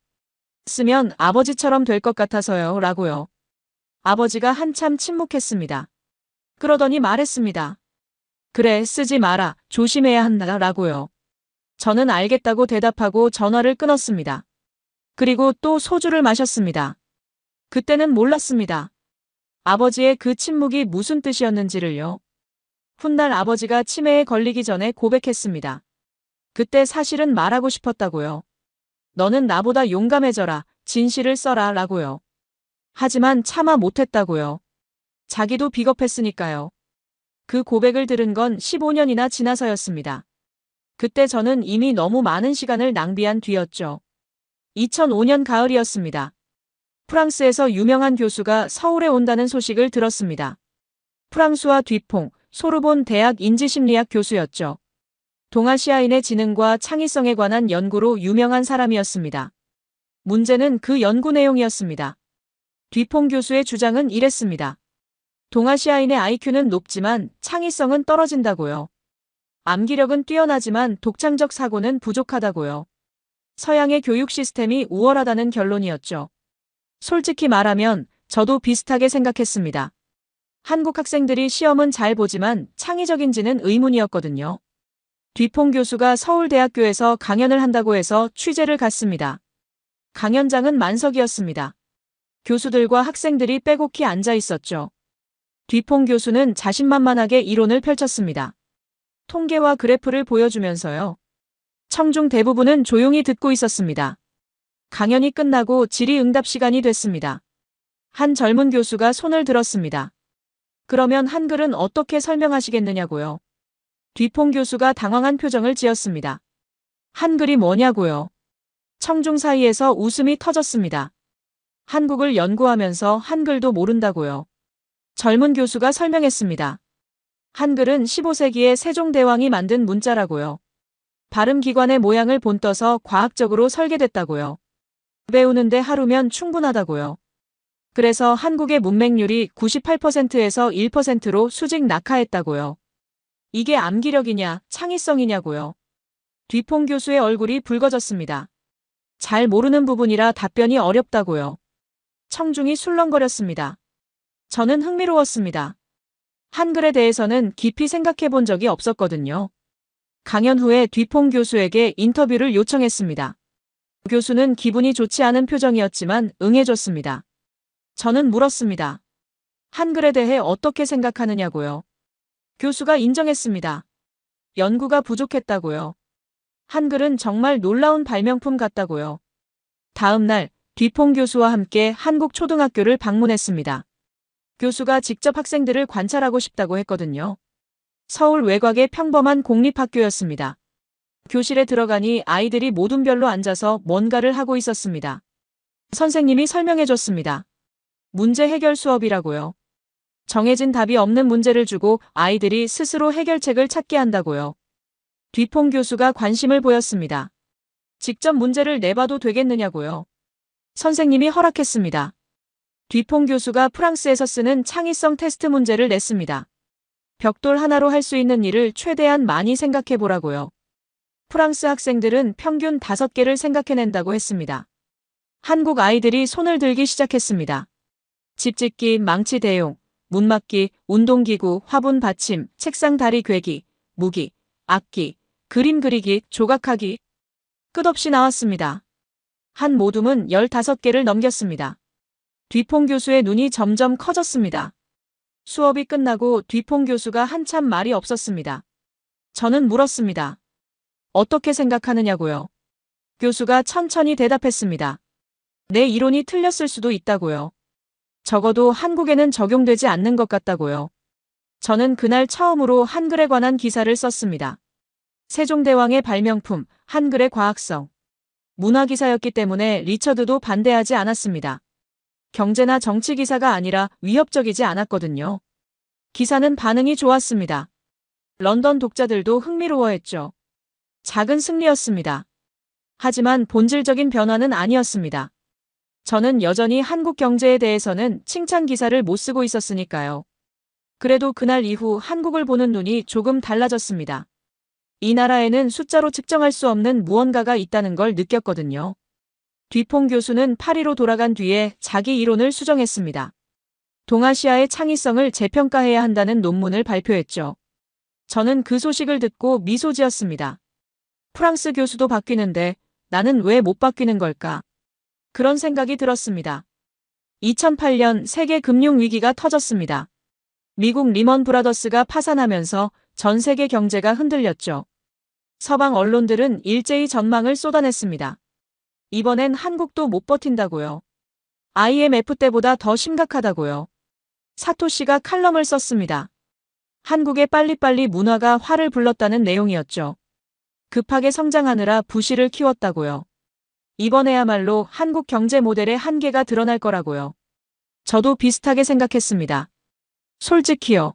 [SPEAKER 2] 쓰면 아버지처럼 될 것 같아서요. 라고요. 아버지가 한참 침묵했습니다. 그러더니 말했습니다. 그래, 쓰지 마라. 조심해야 한다. 라고요. 저는 알겠다고 대답하고 전화를 끊었습니다. 그리고 또 소주를 마셨습니다. 그때는 몰랐습니다. 아버지의 그 침묵이 무슨 뜻이었는지를요. 훗날 아버지가 치매에 걸리기 전에 고백했습니다. 그때 사실은 말하고 싶었다고요. 너는 나보다 용감해져라, 진실을 써라 라고요. 하지만 차마 못했다고요. 자기도 비겁했으니까요. 그 고백을 들은 건 15년이나 지나서였습니다. 그때 저는 이미 너무 많은 시간을 낭비한 뒤였죠. 2005년 가을이었습니다. 프랑스에서 유명한 교수가 서울에 온다는 소식을 들었습니다. 프랑스와 뒤퐁, 소르본 대학 인지심리학 교수였죠. 동아시아인의 지능과 창의성에 관한 연구로 유명한 사람이었습니다. 문제는 그 연구 내용이었습니다. 뒤퐁 교수의 주장은 이랬습니다. 동아시아인의 IQ는 높지만 창의성은 떨어진다고요. 암기력은 뛰어나지만 독창적 사고는 부족하다고요. 서양의 교육 시스템이 우월하다는 결론이었죠. 솔직히 말하면 저도 비슷하게 생각했습니다. 한국 학생들이 시험은 잘 보지만 창의적인지는 의문이었거든요. 뒤퐁 교수가 서울대학교에서 강연을 한다고 해서 취재를 갔습니다. 강연장은 만석이었습니다. 교수들과 학생들이 빼곡히 앉아 있었죠. 뒤퐁 교수는 자신만만하게 이론을 펼쳤습니다. 통계와 그래프를 보여주면서요. 청중 대부분은 조용히 듣고 있었습니다. 강연이 끝나고 질의응답 시간이 됐습니다. 한 젊은 교수가 손을 들었습니다. 그러면 한글은 어떻게 설명하시겠느냐고요. 뒤퐁 교수가 당황한 표정을 지었습니다. 한글이 뭐냐고요. 청중 사이에서 웃음이 터졌습니다. 한국을 연구하면서 한글도 모른다고요. 젊은 교수가 설명했습니다. 한글은 15세기에 세종대왕이 만든 문자라고요. 발음기관의 모양을 본떠서 과학적으로 설계됐다고요. 배우는데 하루면 충분하다고요. 그래서 한국의 문맹률이 98%에서 1%로 수직 낙하했다고요. 이게 암기력이냐, 창의성이냐고요. 뒤퐁 교수의 얼굴이 붉어졌습니다. 잘 모르는 부분이라 답변이 어렵다고요. 청중이 술렁거렸습니다. 저는 흥미로웠습니다. 한글에 대해서는 깊이 생각해 본 적이 없었거든요. 강연 후에 뒤퐁 교수에게 인터뷰를 요청했습니다. 교수는 기분이 좋지 않은 표정이었지만 응해줬습니다. 저는 물었습니다. 한글에 대해 어떻게 생각하느냐고요. 교수가 인정했습니다. 연구가 부족했다고요. 한글은 정말 놀라운 발명품 같다고요. 다음 날 뒤퐁 교수와 함께 한국 초등학교를 방문했습니다. 교수가 직접 학생들을 관찰하고 싶다고 했거든요. 서울 외곽의 평범한 공립학교였습니다. 교실에 들어가니 아이들이 모둠별로 앉아서 뭔가를 하고 있었습니다. 선생님이 설명해줬습니다. 문제 해결 수업이라고요. 정해진 답이 없는 문제를 주고 아이들이 스스로 해결책을 찾게 한다고요. 뒤퐁 교수가 관심을 보였습니다. 직접 문제를 내봐도 되겠느냐고요. 선생님이 허락했습니다. 뒤퐁 교수가 프랑스에서 쓰는 창의성 테스트 문제를 냈습니다. 벽돌 하나로 할 수 있는 일을 최대한 많이 생각해 보라고요. 프랑스 학생들은 평균 5개를 생각해낸다고 했습니다. 한국 아이들이 손을 들기 시작했습니다. 집짓기, 망치 대용, 문막기, 운동기구, 화분 받침, 책상 다리 괴기, 무기, 악기, 그림 그리기, 조각하기. 끝없이 나왔습니다. 한 모둠은 15개를 넘겼습니다. 뒤퐁 교수의 눈이 점점 커졌습니다. 수업이 끝나고 뒤퐁 교수가 한참 말이 없었습니다. 저는 물었습니다. 어떻게 생각하느냐고요. 교수가 천천히 대답했습니다. 내 이론이 틀렸을 수도 있다고요. 적어도 한국에는 적용되지 않는 것 같다고요. 저는 그날 처음으로 한글에 관한 기사를 썼습니다. 세종대왕의 발명품, 한글의 과학성. 문화기사였기 때문에 리처드도 반대하지 않았습니다. 경제나 정치 기사가 아니라 위협적이지 않았거든요. 기사는 반응이 좋았습니다. 런던 독자들도 흥미로워했죠. 작은 승리였습니다. 하지만 본질적인 변화는 아니었습니다. 저는 여전히 한국 경제에 대해서는 칭찬 기사를 못 쓰고 있었으니까요. 그래도 그날 이후 한국을 보는 눈이 조금 달라졌습니다. 이 나라에는 숫자로 측정할 수 없는 무언가가 있다는 걸 느꼈거든요. 뒤퐁 교수는 파리로 돌아간 뒤에 자기 이론을 수정했습니다. 동아시아의 창의성을 재평가해야 한다는 논문을 발표했죠. 저는 그 소식을 듣고 미소 지었습니다. 프랑스 교수도 바뀌는데 나는 왜 못 바뀌는 걸까? 그런 생각이 들었습니다. 2008년 세계 금융 위기가 터졌습니다. 미국 리먼 브라더스가 파산하면서 전 세계 경제가 흔들렸죠. 서방 언론들은 일제히 전망을 쏟아냈습니다. 이번엔 한국도 못 버틴다고요. IMF 때보다 더 심각하다고요. 사토시가 칼럼을 썼습니다. 한국의 빨리빨리 문화가 화를 불렀다는 내용이었죠. 급하게 성장하느라 부실을 키웠다고요. 이번에야말로 한국 경제 모델의 한계가 드러날 거라고요. 저도 비슷하게 생각했습니다. 솔직히요.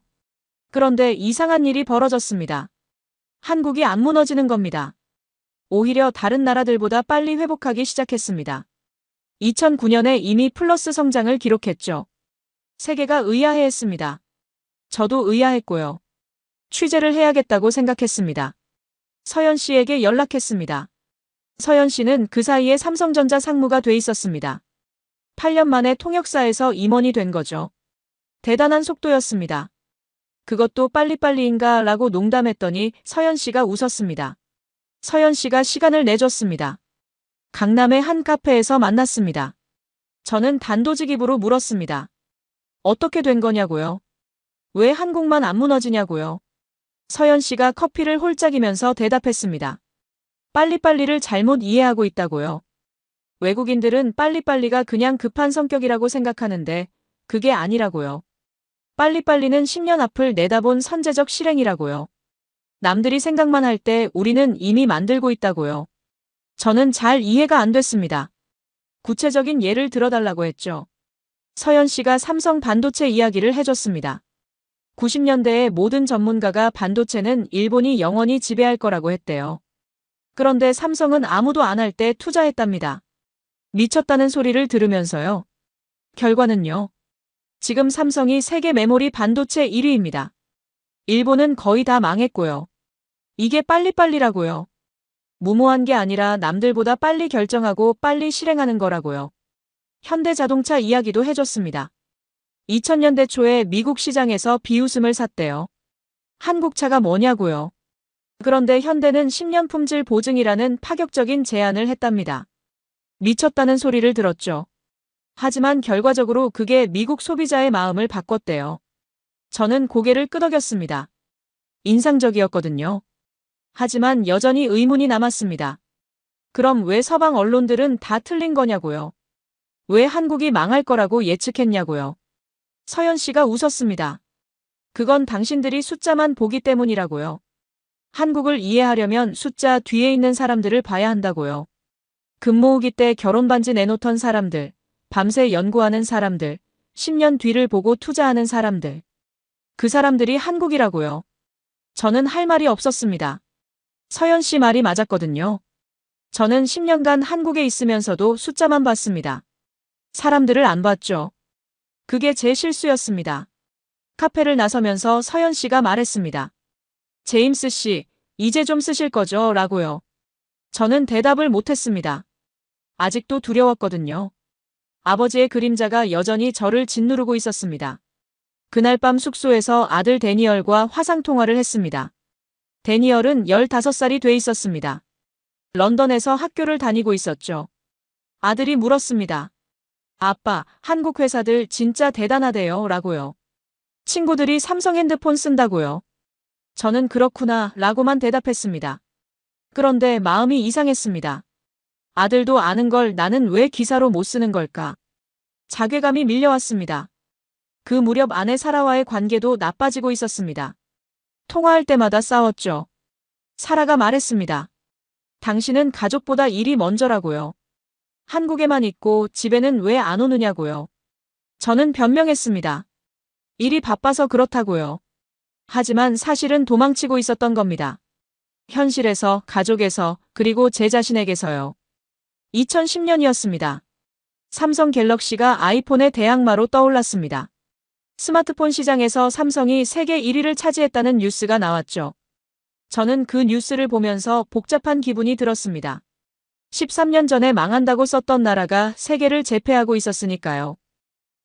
[SPEAKER 2] 그런데 이상한 일이 벌어졌습니다. 한국이 안 무너지는 겁니다. 오히려 다른 나라들보다 빨리 회복하기 시작했습니다. 2009년에 이미 플러스 성장을 기록했죠. 세계가 의아해했습니다. 저도 의아했고요. 취재를 해야겠다고 생각했습니다. 서현 씨에게 연락했습니다. 서현 씨는 그 사이에 삼성전자 상무가 돼 있었습니다. 8년 만에 통역사에서 임원이 된 거죠. 대단한 속도였습니다. 그것도 빨리빨리인가 라고 농담했더니 서현 씨가 웃었습니다. 서현 씨가 시간을 내줬습니다. 강남의 한 카페에서 만났습니다. 저는 단도직입으로 물었습니다. 어떻게 된 거냐고요? 왜 한국만 안 무너지냐고요? 서현 씨가 커피를 홀짝이면서 대답했습니다. 빨리빨리를 잘못 이해하고 있다고요. 외국인들은 빨리빨리가 그냥 급한 성격이라고 생각하는데 그게 아니라고요. 빨리빨리는 10년 앞을 내다본 선제적 실행이라고요. 남들이 생각만 할 때 우리는 이미 만들고 있다고요. 저는 잘 이해가 안 됐습니다. 구체적인 예를 들어달라고 했죠. 서현 씨가 삼성 반도체 이야기를 해줬습니다. 90년대에 모든 전문가가 반도체는 일본이 영원히 지배할 거라고 했대요. 그런데 삼성은 아무도 안 할 때 투자했답니다. 미쳤다는 소리를 들으면서요. 결과는요. 지금 삼성이 세계 메모리 반도체 1위입니다. 일본은 거의 다 망했고요. 이게 빨리빨리라고요. 무모한 게 아니라 남들보다 빨리 결정하고 빨리 실행하는 거라고요. 현대자동차 이야기도 해줬습니다. 2000년대 초에 미국 시장에서 비웃음을 샀대요. 한국차가 뭐냐고요. 그런데 현대는 10년 품질 보증이라는 파격적인 제안을 했답니다. 미쳤다는 소리를 들었죠. 하지만 결과적으로 그게 미국 소비자의 마음을 바꿨대요. 저는 고개를 끄덕였습니다. 인상적이었거든요. 하지만 여전히 의문이 남았습니다. 그럼 왜 서방 언론들은 다 틀린 거냐고요? 왜 한국이 망할 거라고 예측했냐고요? 서현 씨가 웃었습니다. 그건 당신들이 숫자만 보기 때문이라고요. 한국을 이해하려면 숫자 뒤에 있는 사람들을 봐야 한다고요. 금 모으기 때 결혼 반지 내놓던 사람들, 밤새 연구하는 사람들, 10년 뒤를 보고 투자하는 사람들. 그 사람들이 한국이라고요. 저는 할 말이 없었습니다. 서현 씨 말이 맞았거든요. 저는 10년간 한국에 있으면서도 숫자만 봤습니다. 사람들을 안 봤죠. 그게 제 실수였습니다. 카페를 나서면서 서현 씨가 말했습니다. 제임스 씨, 이제 좀 쓰실 거죠? 라고요. 저는 대답을 못했습니다. 아직도 두려웠거든요. 아버지의 그림자가 여전히 저를 짓누르고 있었습니다. 그날 밤 숙소에서 아들 데니얼과 화상통화를 했습니다. 데니얼은 15살이 돼 있었습니다. 런던에서 학교를 다니고 있었죠. 아들이 물었습니다. 아빠, 한국 회사들 진짜 대단하대요. 라고요. 친구들이 삼성 핸드폰 쓴다고요. 저는 그렇구나 라고만 대답했습니다. 그런데 마음이 이상했습니다. 아들도 아는 걸 나는 왜 기사로 못 쓰는 걸까? 자괴감이 밀려왔습니다. 그 무렵 아내 사라와의 관계도 나빠지고 있었습니다. 통화할 때마다 싸웠죠. 사라가 말했습니다. 당신은 가족보다 일이 먼저라고요. 한국에만 있고 집에는 왜 안 오느냐고요. 저는 변명했습니다. 일이 바빠서 그렇다고요. 하지만 사실은 도망치고 있었던 겁니다. 현실에서, 가족에서, 그리고 제 자신에게서요. 2010년이었습니다. 삼성 갤럭시가 아이폰의 대항마로 떠올랐습니다. 스마트폰 시장에서 삼성이 세계 1위를 차지했다는 뉴스가 나왔죠. 저는 그 뉴스를 보면서 복잡한 기분이 들었습니다. 13년 전에 망한다고 썼던 나라가 세계를 제패하고 있었으니까요.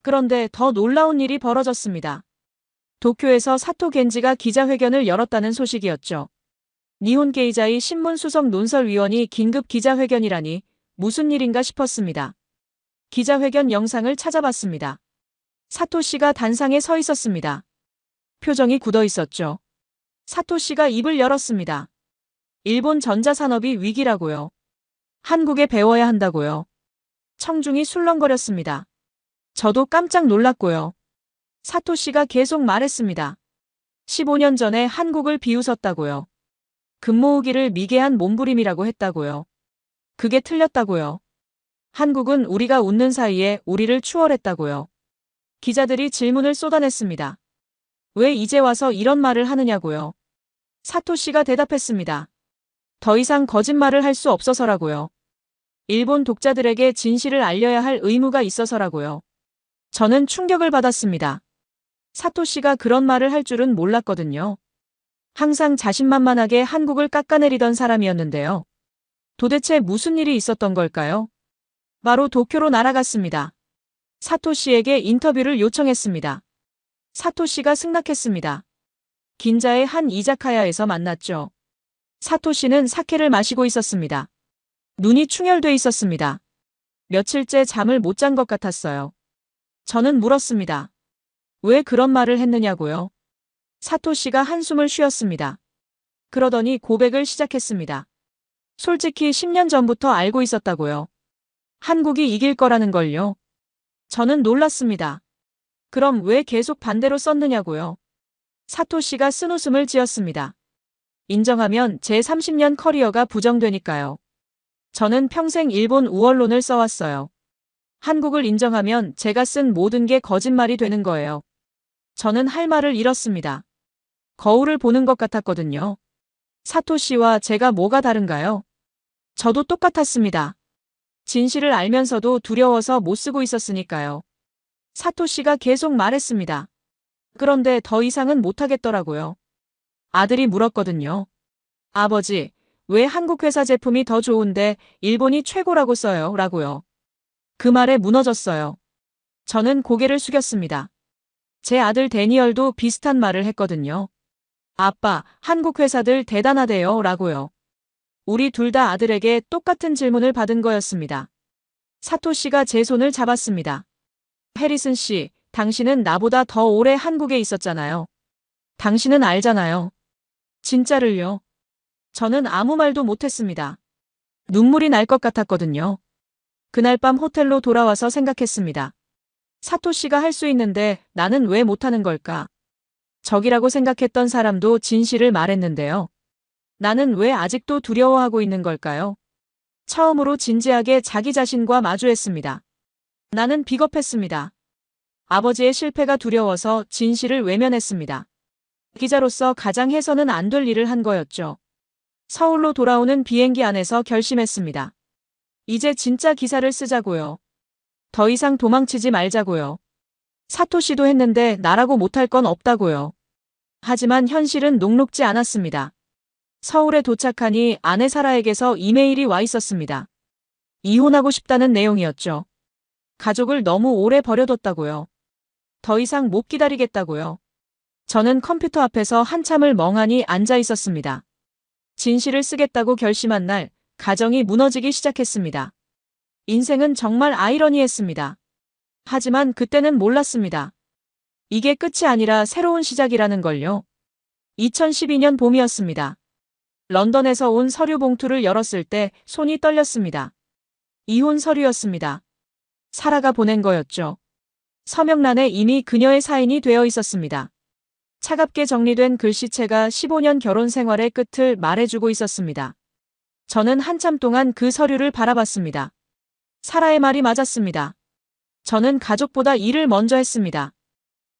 [SPEAKER 2] 그런데 더 놀라운 일이 벌어졌습니다. 도쿄에서 사토 겐지가 기자회견을 열었다는 소식이었죠. 니혼 게이자이 신문 수석 논설위원이 긴급 기자회견이라니 무슨 일인가 싶었습니다. 기자회견 영상을 찾아봤습니다. 사토 씨가 단상에 서 있었습니다. 표정이 굳어 있었죠. 사토시가 입을 열었습니다. 일본 전자산업이 위기라고요. 한국에 배워야 한다고요. 청중이 술렁거렸습니다. 저도 깜짝 놀랐고요. 사토시가 계속 말했습니다. 15년 전에 한국을 비웃었다고요. 금모으기를 미개한 몸부림이라고 했다고요. 그게 틀렸다고요. 한국은 우리가 웃는 사이에 우리를 추월했다고요. 기자들이 질문을 쏟아냈습니다. 왜 이제 와서 이런 말을 하느냐고요. 사토시가 대답했습니다. 더 이상 거짓말을 할 수 없어서라고요. 일본 독자들에게 진실을 알려야 할 의무가 있어서라고요. 저는 충격을 받았습니다. 사토시가 그런 말을 할 줄은 몰랐거든요. 항상 자신만만하게 한국을 깎아내리던 사람이었는데요. 도대체 무슨 일이 있었던 걸까요? 바로 도쿄로 날아갔습니다. 사토시에게 인터뷰를 요청했습니다. 사토시가 승낙했습니다. 긴자의 한 이자카야에서 만났죠. 사토시는 사케를 마시고 있었습니다. 눈이 충혈돼 있었습니다. 며칠째 잠을 못 잔 것 같았어요. 저는 물었습니다. 왜 그런 말을 했느냐고요? 사토시가 한숨을 쉬었습니다. 그러더니 고백을 시작했습니다. 솔직히 10년 전부터 알고 있었다고요. 한국이 이길 거라는 걸요. 저는 놀랐습니다. 그럼 왜 계속 반대로 썼느냐고요. 사토시가 쓴웃음을 지었습니다. 인정하면 제 30년 커리어가 부정되니까요. 저는 평생 일본 우월론을 써왔어요. 한국을 인정하면 제가 쓴 모든 게 거짓말이 되는 거예요. 저는 할 말을 잃었습니다. 거울을 보는 것 같았거든요. 사토시와 제가 뭐가 다른가요? 저도 똑같았습니다. 진실을 알면서도 두려워서 못 쓰고 있었으니까요. 사토시가 계속 말했습니다. 그런데 더 이상은 못하겠더라고요. 아들이 물었거든요. 아버지, 왜 한국 회사 제품이 더 좋은데 일본이 최고라고 써요? 라고요. 그 말에 무너졌어요. 저는 고개를 숙였습니다. 제 아들 데니얼도 비슷한 말을 했거든요. 아빠, 한국 회사들 대단하대요. 라고요. 우리 둘 다 아들에게 똑같은 질문을 받은 거였습니다. 사토시가 제 손을 잡았습니다. 해리슨 씨, 당신은 나보다 더 오래 한국에 있었잖아요. 당신은 알잖아요. 진짜를요. 저는 아무 말도 못했습니다. 눈물이 날 것 같았거든요. 그날 밤 호텔로 돌아와서 생각했습니다. 사토시가 할 수 있는데 나는 왜 못하는 걸까? 적이라고 생각했던 사람도 진실을 말했는데요. 나는 왜 아직도 두려워하고 있는 걸까요? 처음으로 진지하게 자기 자신과 마주했습니다. 나는 비겁했습니다. 아버지의 실패가 두려워서 진실을 외면했습니다. 기자로서 가장 해서는 안 될 일을 한 거였죠. 서울로 돌아오는 비행기 안에서 결심했습니다. 이제 진짜 기사를 쓰자고요. 더 이상 도망치지 말자고요. 사토시도 했는데 나라고 못할 건 없다고요. 하지만 현실은 녹록지 않았습니다. 서울에 도착하니 아내 사라에게서 이메일이 와 있었습니다. 이혼하고 싶다는 내용이었죠. 가족을 너무 오래 버려뒀다고요. 더 이상 못 기다리겠다고요. 저는 컴퓨터 앞에서 한참을 멍하니 앉아 있었습니다. 진실을 쓰겠다고 결심한 날, 가정이 무너지기 시작했습니다. 인생은 정말 아이러니했습니다. 하지만 그때는 몰랐습니다. 이게 끝이 아니라 새로운 시작이라는 걸요. 2012년 봄이었습니다. 런던에서 온 서류 봉투를 열었을 때 손이 떨렸습니다. 이혼 서류였습니다. 사라가 보낸 거였죠. 서명란에 이미 그녀의 사인이 되어 있었습니다. 차갑게 정리된 글씨체가 15년 결혼 생활의 끝을 말해주고 있었습니다. 저는 한참 동안 그 서류를 바라봤습니다. 사라의 말이 맞았습니다. 저는 가족보다 일을 먼저 했습니다.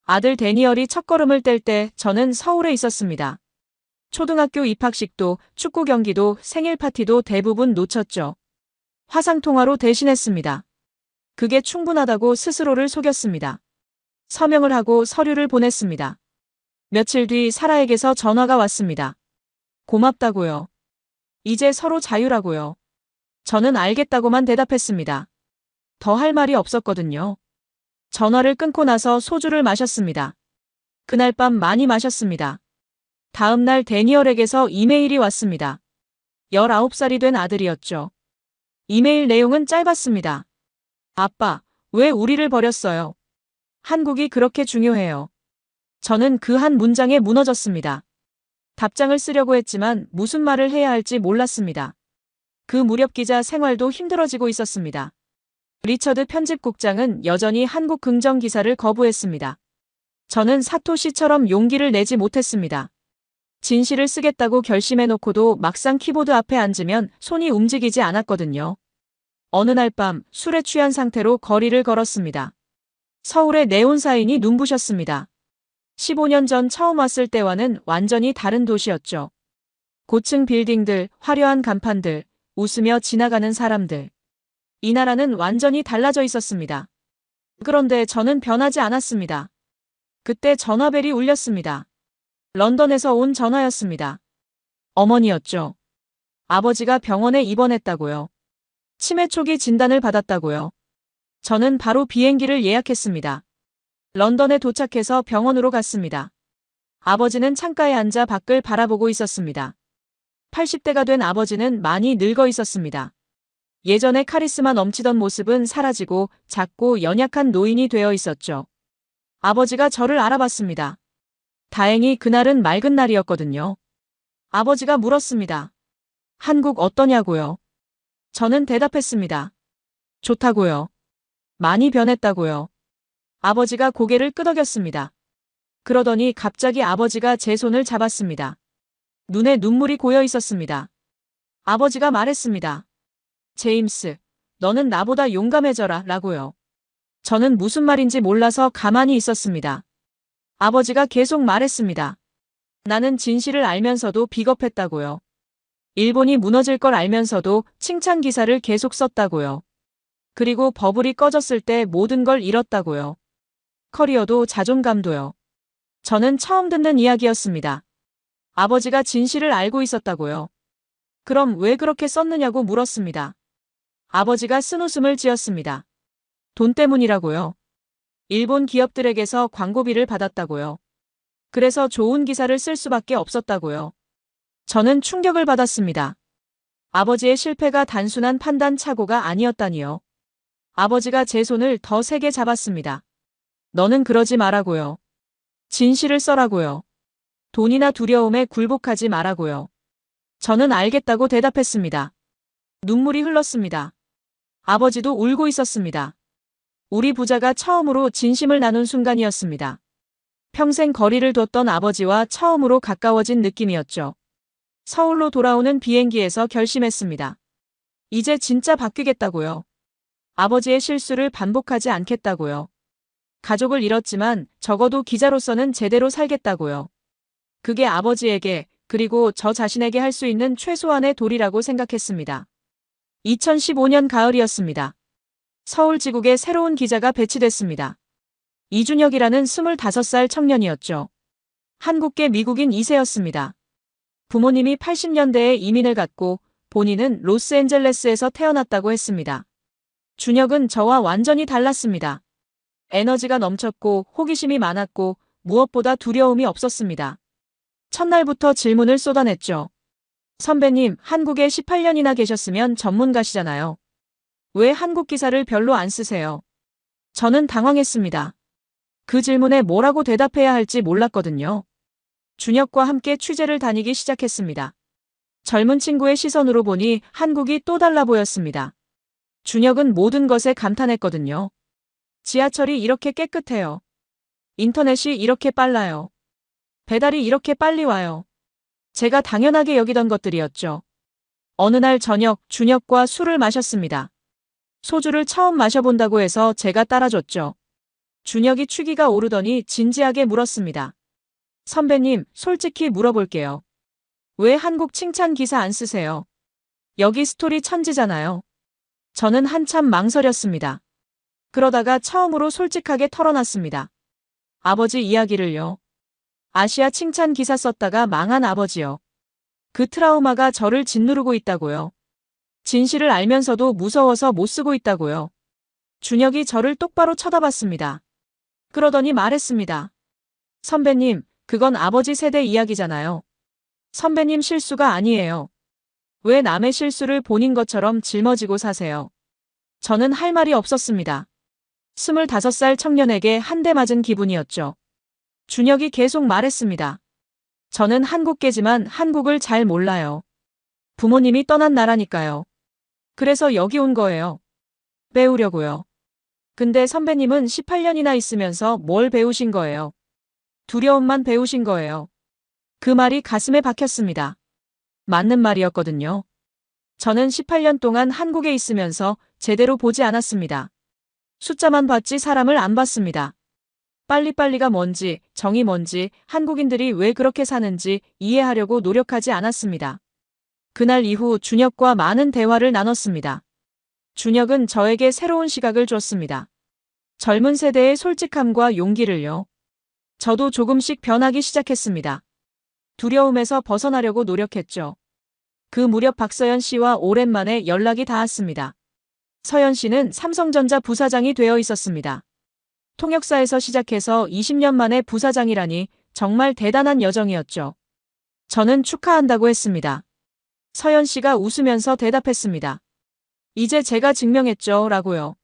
[SPEAKER 2] 아들 데니얼이 첫걸음을 뗄 때 저는 서울에 있었습니다. 초등학교 입학식도 축구 경기도 생일 파티도 대부분 놓쳤죠. 화상통화로 대신했습니다. 그게 충분하다고 스스로를 속였습니다. 서명을 하고 서류를 보냈습니다. 며칠 뒤 사라에게서 전화가 왔습니다. 고맙다고요. 이제 서로 자유라고요. 저는 알겠다고만 대답했습니다. 더 할 말이 없었거든요. 전화를 끊고 나서 소주를 마셨습니다. 그날 밤 많이 마셨습니다. 다음 날 데니얼에게서 이메일이 왔습니다. 19살이 된 아들이었죠. 이메일 내용은 짧았습니다. 아빠, 왜 우리를 버렸어요? 한국이 그렇게 중요해요. 저는 그 한 문장에 무너졌습니다. 답장을 쓰려고 했지만 무슨 말을 해야 할지 몰랐습니다. 그 무렵 기자 생활도 힘들어지고 있었습니다. 리처드 편집국장은 여전히 한국 긍정 기사를 거부했습니다. 저는 사토 씨처럼 용기를 내지 못했습니다. 진실을 쓰겠다고 결심해놓고도 막상 키보드 앞에 앉으면 손이 움직이지 않았거든요. 어느 날 밤 술에 취한 상태로 거리를 걸었습니다. 서울의 네온사인이 눈부셨습니다. 15년 전 처음 왔을 때와는 완전히 다른 도시였죠. 고층 빌딩들, 화려한 간판들, 웃으며 지나가는 사람들. 이 나라는 완전히 달라져 있었습니다. 그런데 저는 변하지 않았습니다. 그때 전화벨이 울렸습니다. 런던에서 온 전화였습니다. 어머니였죠. 아버지가 병원에 입원했다고요. 치매 초기 진단을 받았다고요. 저는 바로 비행기를 예약했습니다. 런던에 도착해서 병원으로 갔습니다. 아버지는 창가에 앉아 밖을 바라보고 있었습니다. 80대가 된 아버지는 많이 늙어 있었습니다. 예전에 카리스마 넘치던 모습은 사라지고 작고 연약한 노인이 되어 있었죠. 아버지가 저를 알아봤습니다. 다행히 그날은 맑은 날이었거든요. 아버지가 물었습니다. 한국 어떠냐고요? 저는 대답했습니다. 좋다고요. 많이 변했다고요. 아버지가 고개를 끄덕였습니다. 그러더니 갑자기 아버지가 제 손을 잡았습니다. 눈에 눈물이 고여 있었습니다. 아버지가 말했습니다. 제임스, 너는 나보다 용감해져라 라고요. 저는 무슨 말인지 몰라서 가만히 있었습니다. 아버지가 계속 말했습니다. 나는 진실을 알면서도 비겁했다고요. 일본이 무너질 걸 알면서도 칭찬 기사를 계속 썼다고요. 그리고 버블이 꺼졌을 때 모든 걸 잃었다고요. 커리어도 자존감도요. 저는 처음 듣는 이야기였습니다. 아버지가 진실을 알고 있었다고요. 그럼 왜 그렇게 썼느냐고 물었습니다. 아버지가 쓴웃음을 지었습니다. 돈 때문이라고요. 일본 기업들에게서 광고비를 받았다고요. 그래서 좋은 기사를 쓸 수밖에 없었다고요. 저는 충격을 받았습니다. 아버지의 실패가 단순한 판단 착오가 아니었다니요. 아버지가 제 손을 더 세게 잡았습니다. 너는 그러지 말라고요. 진실을 써라고요. 돈이나 두려움에 굴복하지 말라고요. 저는 알겠다고 대답했습니다. 눈물이 흘렀습니다. 아버지도 울고 있었습니다. 우리 부자가 처음으로 진심을 나눈 순간이었습니다. 평생 거리를 뒀던 아버지와 처음으로 가까워진 느낌이었죠. 서울로 돌아오는 비행기에서 결심했습니다. 이제 진짜 바뀌겠다고요. 아버지의 실수를 반복하지 않겠다고요. 가족을 잃었지만 적어도 기자로서는 제대로 살겠다고요. 그게 아버지에게 그리고 저 자신에게 할 수 있는 최소한의 도리라고 생각했습니다. 2015년 가을이었습니다. 서울지국에 새로운 기자가 배치됐습니다. 이준혁이라는 25살 청년이었죠. 한국계 미국인 2세였습니다. 부모님이 80년대에 이민을 갔고 본인은 로스앤젤레스에서 태어났다고 했습니다. 준혁은 저와 완전히 달랐습니다. 에너지가 넘쳤고 호기심이 많았고 무엇보다 두려움이 없었습니다. 첫날부터 질문을 쏟아냈죠. 선배님, 한국에 18년이나 계셨으면 전문가시잖아요. 왜 한국 기사를 별로 안 쓰세요? 저는 당황했습니다. 그 질문에 뭐라고 대답해야 할지 몰랐거든요. 준혁과 함께 취재를 다니기 시작했습니다. 젊은 친구의 시선으로 보니 한국이 또 달라 보였습니다. 준혁은 모든 것에 감탄했거든요. 지하철이 이렇게 깨끗해요. 인터넷이 이렇게 빨라요. 배달이 이렇게 빨리 와요. 제가 당연하게 여기던 것들이었죠. 어느 날 저녁 준혁과 술을 마셨습니다. 소주를 처음 마셔본다고 해서 제가 따라줬죠. 준혁이 취기가 오르더니 진지하게 물었습니다. 선배님, 솔직히 물어볼게요. 왜 한국 칭찬 기사 안 쓰세요? 여기 스토리 천지잖아요. 저는 한참 망설였습니다. 그러다가 처음으로 솔직하게 털어놨습니다. 아버지 이야기를요. 아시아 칭찬 기사 썼다가 망한 아버지요. 그 트라우마가 저를 짓누르고 있다고요. 진실을 알면서도 무서워서 못 쓰고 있다고요. 준혁이 저를 똑바로 쳐다봤습니다. 그러더니 말했습니다. 선배님, 그건 아버지 세대 이야기잖아요. 선배님 실수가 아니에요. 왜 남의 실수를 본인 것처럼 짊어지고 사세요? 저는 할 말이 없었습니다. 25살 청년에게 한 대 맞은 기분이었죠. 준혁이 계속 말했습니다. 저는 한국계지만 한국을 잘 몰라요. 부모님이 떠난 나라니까요. 그래서 여기 온 거예요. 배우려고요. 근데 선배님은 18년이나 있으면서 뭘 배우신 거예요? 두려움만 배우신 거예요. 그 말이 가슴에 박혔습니다. 맞는 말이었거든요. 저는 18년 동안 한국에 있으면서 제대로 보지 않았습니다. 숫자만 봤지 사람을 안 봤습니다. 빨리빨리가 뭔지, 정이 뭔지, 한국인들이 왜 그렇게 사는지 이해하려고 노력하지 않았습니다. 그날 이후 준혁과 많은 대화를 나눴습니다. 준혁은 저에게 새로운 시각을 줬습니다. 젊은 세대의 솔직함과 용기를요. 저도 조금씩 변하기 시작했습니다. 두려움에서 벗어나려고 노력했죠. 그 무렵 박서연 씨와 오랜만에 연락이 닿았습니다. 서연 씨는 삼성전자 부사장이 되어 있었습니다. 통역사에서 시작해서 20년 만에 부사장이라니 정말 대단한 여정이었죠. 저는 축하한다고 했습니다. 서연 씨가 웃으면서 대답했습니다. 이제 제가 증명했죠 라고요.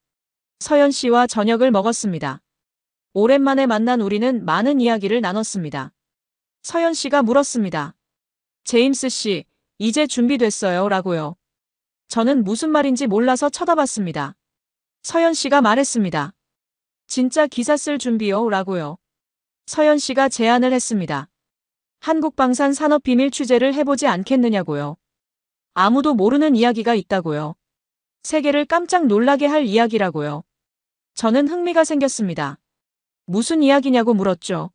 [SPEAKER 2] 서연 씨와 저녁을 먹었습니다. 오랜만에 만난 우리는 많은 이야기를 나눴습니다. 서연 씨가 물었습니다. 제임스 씨, 이제 준비됐어요 라고요. 저는 무슨 말인지 몰라서 쳐다봤습니다. 서연 씨가 말했습니다. 진짜 기사 쓸 준비요 라고요. 서연 씨가 제안을 했습니다. 한국방산 산업비밀 취재를 해보지 않겠느냐고요. 아무도 모르는 이야기가 있다고요. 세계를 깜짝 놀라게 할 이야기라고요. 저는 흥미가 생겼습니다. 무슨 이야기냐고 물었죠.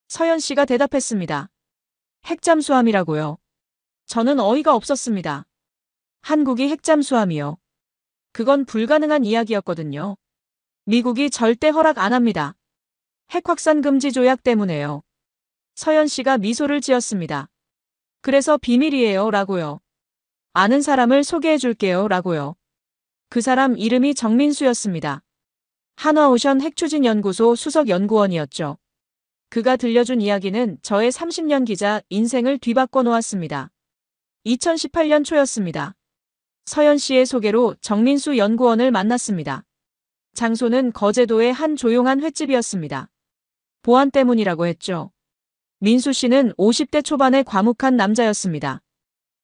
[SPEAKER 2] 서연 씨가 대답했습니다. 핵잠수함이라고요. 저는 어이가 없었습니다. 한국이 핵잠수함이요. 그건 불가능한 이야기였거든요. 미국이 절대 허락 안 합니다. 핵확산 금지 조약 때문에요. 서연 씨가 미소를 지었습니다. 그래서 비밀이에요 라고요. 아는 사람을 소개해 줄게요 라고요. 그 사람 이름이 정민수였습니다. 한화오션 핵추진연구소 수석연구원이었죠. 그가 들려준 이야기는 저의 30년 기자 인생을 뒤바꿔 놓았습니다. 2018년 초였습니다. 서연 씨의 소개로 정민수 연구원을 만났습니다. 장소는 거제도의 한 조용한 횟집이었습니다. 보안 때문이라고 했죠. 민수 씨는 50대 초반의 과묵한 남자였습니다.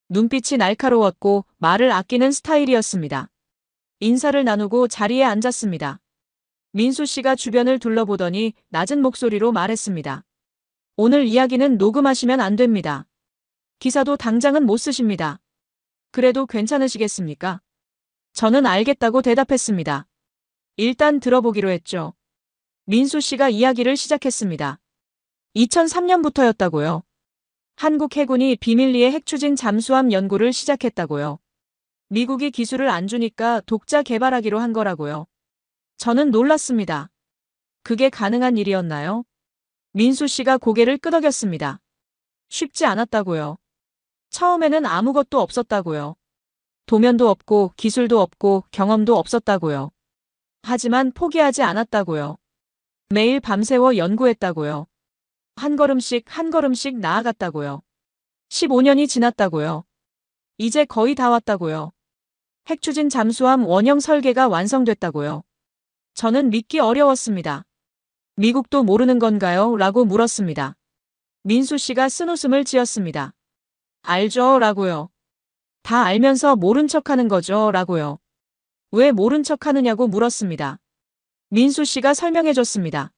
[SPEAKER 2] 눈빛이 날카로웠고 말을 아끼는 스타일이었습니다. 인사를 나누고 자리에 앉았습니다. 민수 씨가 주변을 둘러보더니 낮은 목소리로 말했습니다. 오늘 이야기는 녹음하시면 안 됩니다. 기사도 당장은 못 쓰십니다. 그래도 괜찮으시겠습니까? 저는 알겠다고 대답했습니다. 일단 들어보기로 했죠. 민수 씨가 이야기를 시작했습니다. 2003년부터였다고요. 한국 해군이 비밀리에 핵추진 잠수함 연구를 시작했다고요. 미국이 기술을 안 주니까 독자 개발하기로 한 거라고요. 저는 놀랐습니다. 그게 가능한 일이었나요? 민수 씨가 고개를 끄덕였습니다. 쉽지 않았다고요. 처음에는 아무것도 없었다고요. 도면도 없고 기술도 없고 경험도 없었다고요. 하지만 포기하지 않았다고요. 매일 밤새워 연구했다고요. 한 걸음씩 한 걸음씩 나아갔다고요. 15년이 지났다고요. 이제 거의 다 왔다고요. 핵추진 잠수함 원형 설계가 완성됐다고요. 저는 믿기 어려웠습니다. 미국도 모르는 건가요? 라고 물었습니다. 민수 씨가 쓴웃음을 지었습니다. 알죠? 라고요. 다 알면서 모른 척하는 거죠? 라고요. 왜 모른 척하느냐고 물었습니다. 민수 씨가 설명해 줬습니다.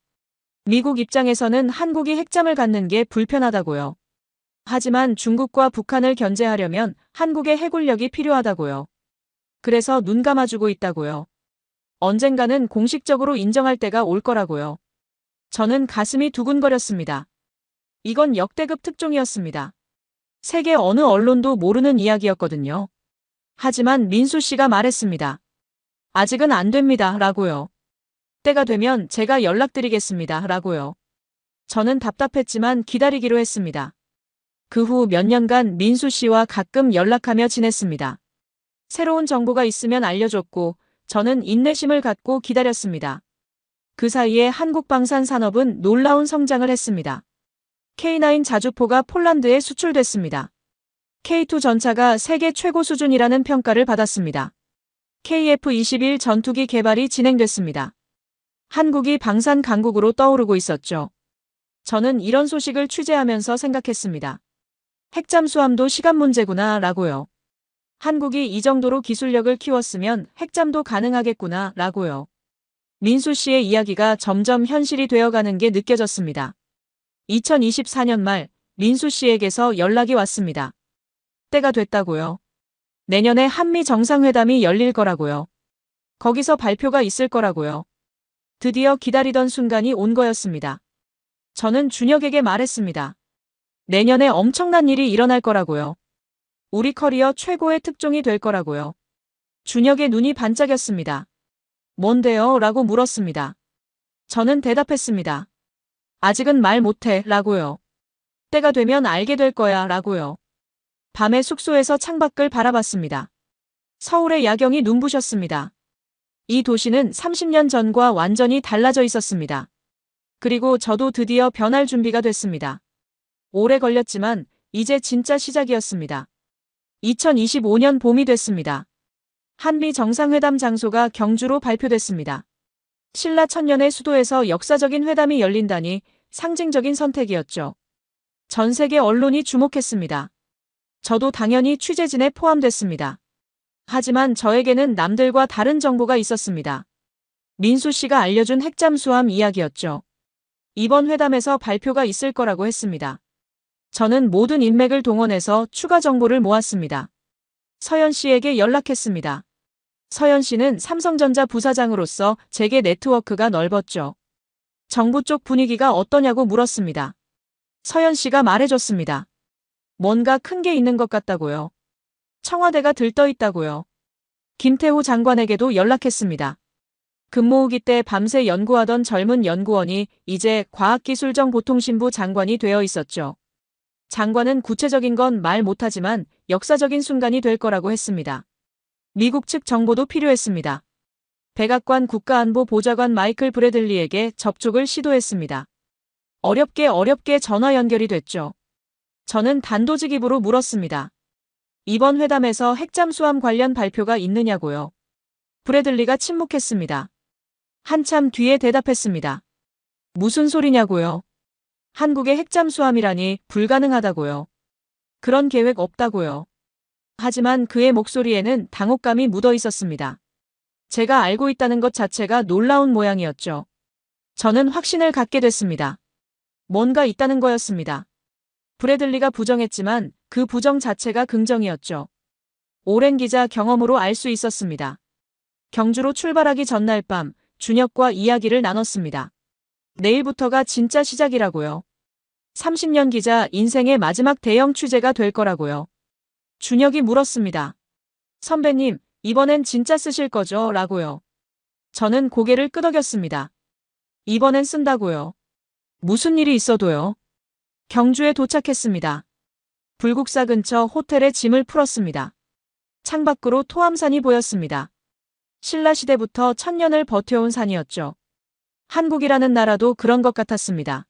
[SPEAKER 2] 미국 입장에서는 한국이 핵잠을 갖는 게 불편하다고요. 하지만 중국과 북한을 견제하려면 한국의 해군력이 필요하다고요. 그래서 눈 감아주고 있다고요. 언젠가는 공식적으로 인정할 때가 올 거라고요. 저는 가슴이 두근거렸습니다. 이건 역대급 특종이었습니다. 세계 어느 언론도 모르는 이야기였거든요. 하지만 민수 씨가 말했습니다. 아직은 안 됩니다. 라고요. 때가 되면 제가 연락드리겠습니다. 라고요. 저는 답답했지만 기다리기로 했습니다. 그 후 몇 년간 민수 씨와 가끔 연락하며 지냈습니다. 새로운 정보가 있으면 알려줬고 저는 인내심을 갖고 기다렸습니다. 그 사이에 한국 방산 산업은 놀라운 성장을 했습니다. K9 자주포가 폴란드에 수출됐습니다. K2 전차가 세계 최고 수준이라는 평가를 받았습니다. KF-21 전투기 개발이 진행됐습니다. 한국이 방산 강국으로 떠오르고 있었죠. 저는 이런 소식을 취재하면서 생각했습니다. 핵잠수함도 시간 문제구나 라고요. 한국이 이 정도로 기술력을 키웠으면 핵잠도 가능하겠구나 라고요. 민수 씨의 이야기가 점점 현실이 되어가는 게 느껴졌습니다. 2024년 말 민수 씨에게서 연락이 왔습니다. 때가 됐다고요. 내년에 한미 정상회담이 열릴 거라고요. 거기서 발표가 있을 거라고요. 드디어 기다리던 순간이 온 거였습니다. 저는 준혁에게 말했습니다. 내년에 엄청난 일이 일어날 거라고요. 우리 커리어 최고의 특종이 될 거라고요. 준혁의 눈이 반짝였습니다. 뭔데요? 라고 물었습니다. 저는 대답했습니다. 아직은 말 못해 라고요. 때가 되면 알게 될 거야 라고요. 밤에 숙소에서 창밖을 바라봤습니다. 서울의 야경이 눈부셨습니다. 이 도시는 30년 전과 완전히 달라져 있었습니다. 그리고 저도 드디어 변할 준비가 됐습니다. 오래 걸렸지만 이제 진짜 시작이었습니다. 2025년 봄이 됐습니다. 한미 정상회담 장소가 경주로 발표됐습니다. 신라 천년의 수도에서 역사적인 회담이 열린다니 상징적인 선택이었죠. 전 세계 언론이 주목했습니다. 저도 당연히 취재진에 포함됐습니다. 하지만 저에게는 남들과 다른 정보가 있었습니다. 민수 씨가 알려준 핵잠수함 이야기였죠. 이번 회담에서 발표가 있을 거라고 했습니다. 저는 모든 인맥을 동원해서 추가 정보를 모았습니다. 서현 씨에게 연락했습니다. 서현 씨는 삼성전자 부사장으로서 제게 네트워크가 넓었죠. 정부 쪽 분위기가 어떠냐고 물었습니다. 서현 씨가 말해줬습니다. 뭔가 큰 게 있는 것 같다고요. 청와대가 들떠 있다고요. 김태호 장관에게도 연락했습니다. 근무후기 때 밤새 연구하던 젊은 연구원이 이제 과학기술정보통신부 장관이 되어 있었죠. 장관은 구체적인 건 말 못하지만 역사적인 순간이 될 거라고 했습니다. 미국 측 정보도 필요했습니다. 백악관 국가안보보좌관 마이클 브래들리에게 접촉을 시도했습니다. 어렵게 전화 연결이 됐죠. 저는 단도직입으로 물었습니다. 이번 회담에서 핵잠수함 관련 발표가 있느냐고요. 브래들리가 침묵했습니다. 한참 뒤에 대답했습니다. 무슨 소리냐고요. 한국의 핵잠수함이라니 불가능하다고요. 그런 계획 없다고요. 하지만 그의 목소리에는 당혹감이 묻어 있었습니다. 제가 알고 있다는 것 자체가 놀라운 모양이었죠. 저는 확신을 갖게 됐습니다. 뭔가 있다는 거였습니다. 브래들리가 부정했지만 그 부정 자체가 긍정이었죠. 오랜 기자 경험으로 알 수 있었습니다. 경주로 출발하기 전날 밤 준혁과 이야기를 나눴습니다. 내일부터가 진짜 시작이라고요. 30년 기자 인생의 마지막 대형 취재가 될 거라고요. 준혁이 물었습니다. 선배님, 이번엔 진짜 쓰실 거죠? 라고요. 저는 고개를 끄덕였습니다. 이번엔 쓴다고요. 무슨 일이 있어도요. 경주에 도착했습니다. 불국사 근처 호텔에 짐을 풀었습니다. 창밖으로 토암산이 보였습니다. 신라시대부터 천년을 버텨온 산이었죠. 한국이라는 나라도 그런 것 같았습니다.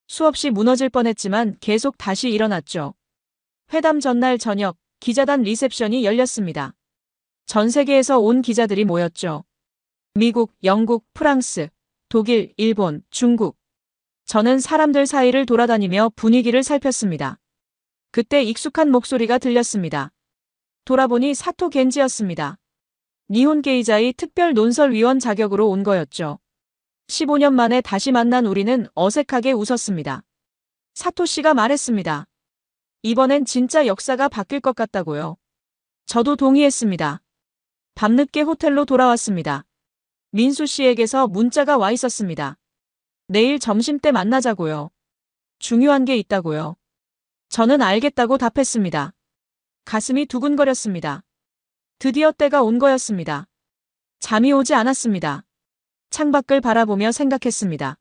[SPEAKER 2] 수없이 무너질 뻔했지만 계속 다시 일어났죠. 회담 전날 저녁 기자단 리셉션이 열렸습니다. 전 세계에서 온 기자들이 모였죠. 미국, 영국, 프랑스, 독일, 일본, 중국. 저는 사람들 사이를 돌아다니며 분위기를 살폈습니다. 그때 익숙한 목소리가 들렸습니다. 돌아보니 사토 겐지였습니다. 니혼 게이자의 특별 논설위원 자격으로 온 거였죠. 15년 만에 다시 만난 우리는 어색하게 웃었습니다. 사토 씨가 말했습니다. 이번엔 진짜 역사가 바뀔 것 같다고요. 저도 동의했습니다. 밤늦게 호텔로 돌아왔습니다. 민수 씨에게서 문자가 와 있었습니다. 내일 점심때 만나자고요. 중요한 게 있다고요. 저는 알겠다고 답했습니다. 가슴이 두근거렸습니다. 드디어 때가 온 거였습니다. 잠이 오지 않았습니다. 창밖을 바라보며 생각했습니다.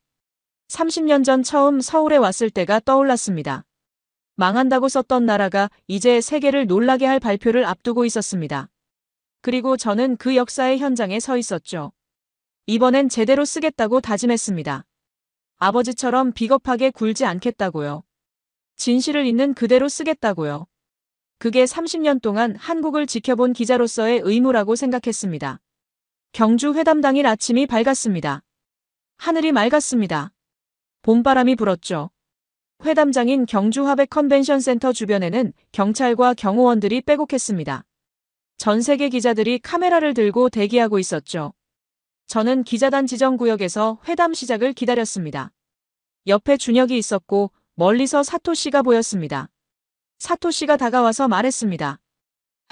[SPEAKER 2] 30년 전 처음 서울에 왔을 때가 떠올랐습니다. 망한다고 썼던 나라가 이제 세계를 놀라게 할 발표를 앞두고 있었습니다. 그리고 저는 그 역사의 현장에 서 있었죠. 이번엔 제대로 쓰겠다고 다짐했습니다. 아버지처럼 비겁하게 굴지 않겠다고요. 진실을 있는 그대로 쓰겠다고요. 그게 30년 동안 한국을 지켜본 기자로서의 의무라고 생각했습니다. 경주 회담 당일 아침이 밝았습니다. 하늘이 맑았습니다. 봄바람이 불었죠. 회담장인 경주 화백 컨벤션 센터 주변에는 경찰과 경호원들이 빼곡했습니다. 전 세계 기자들이 카메라를 들고 대기하고 있었죠. 저는 기자단 지정구역에서 회담 시작을 기다렸습니다. 옆에 준혁이 있었고 멀리서 사토 씨가 보였습니다. 사토 씨가 다가와서 말했습니다.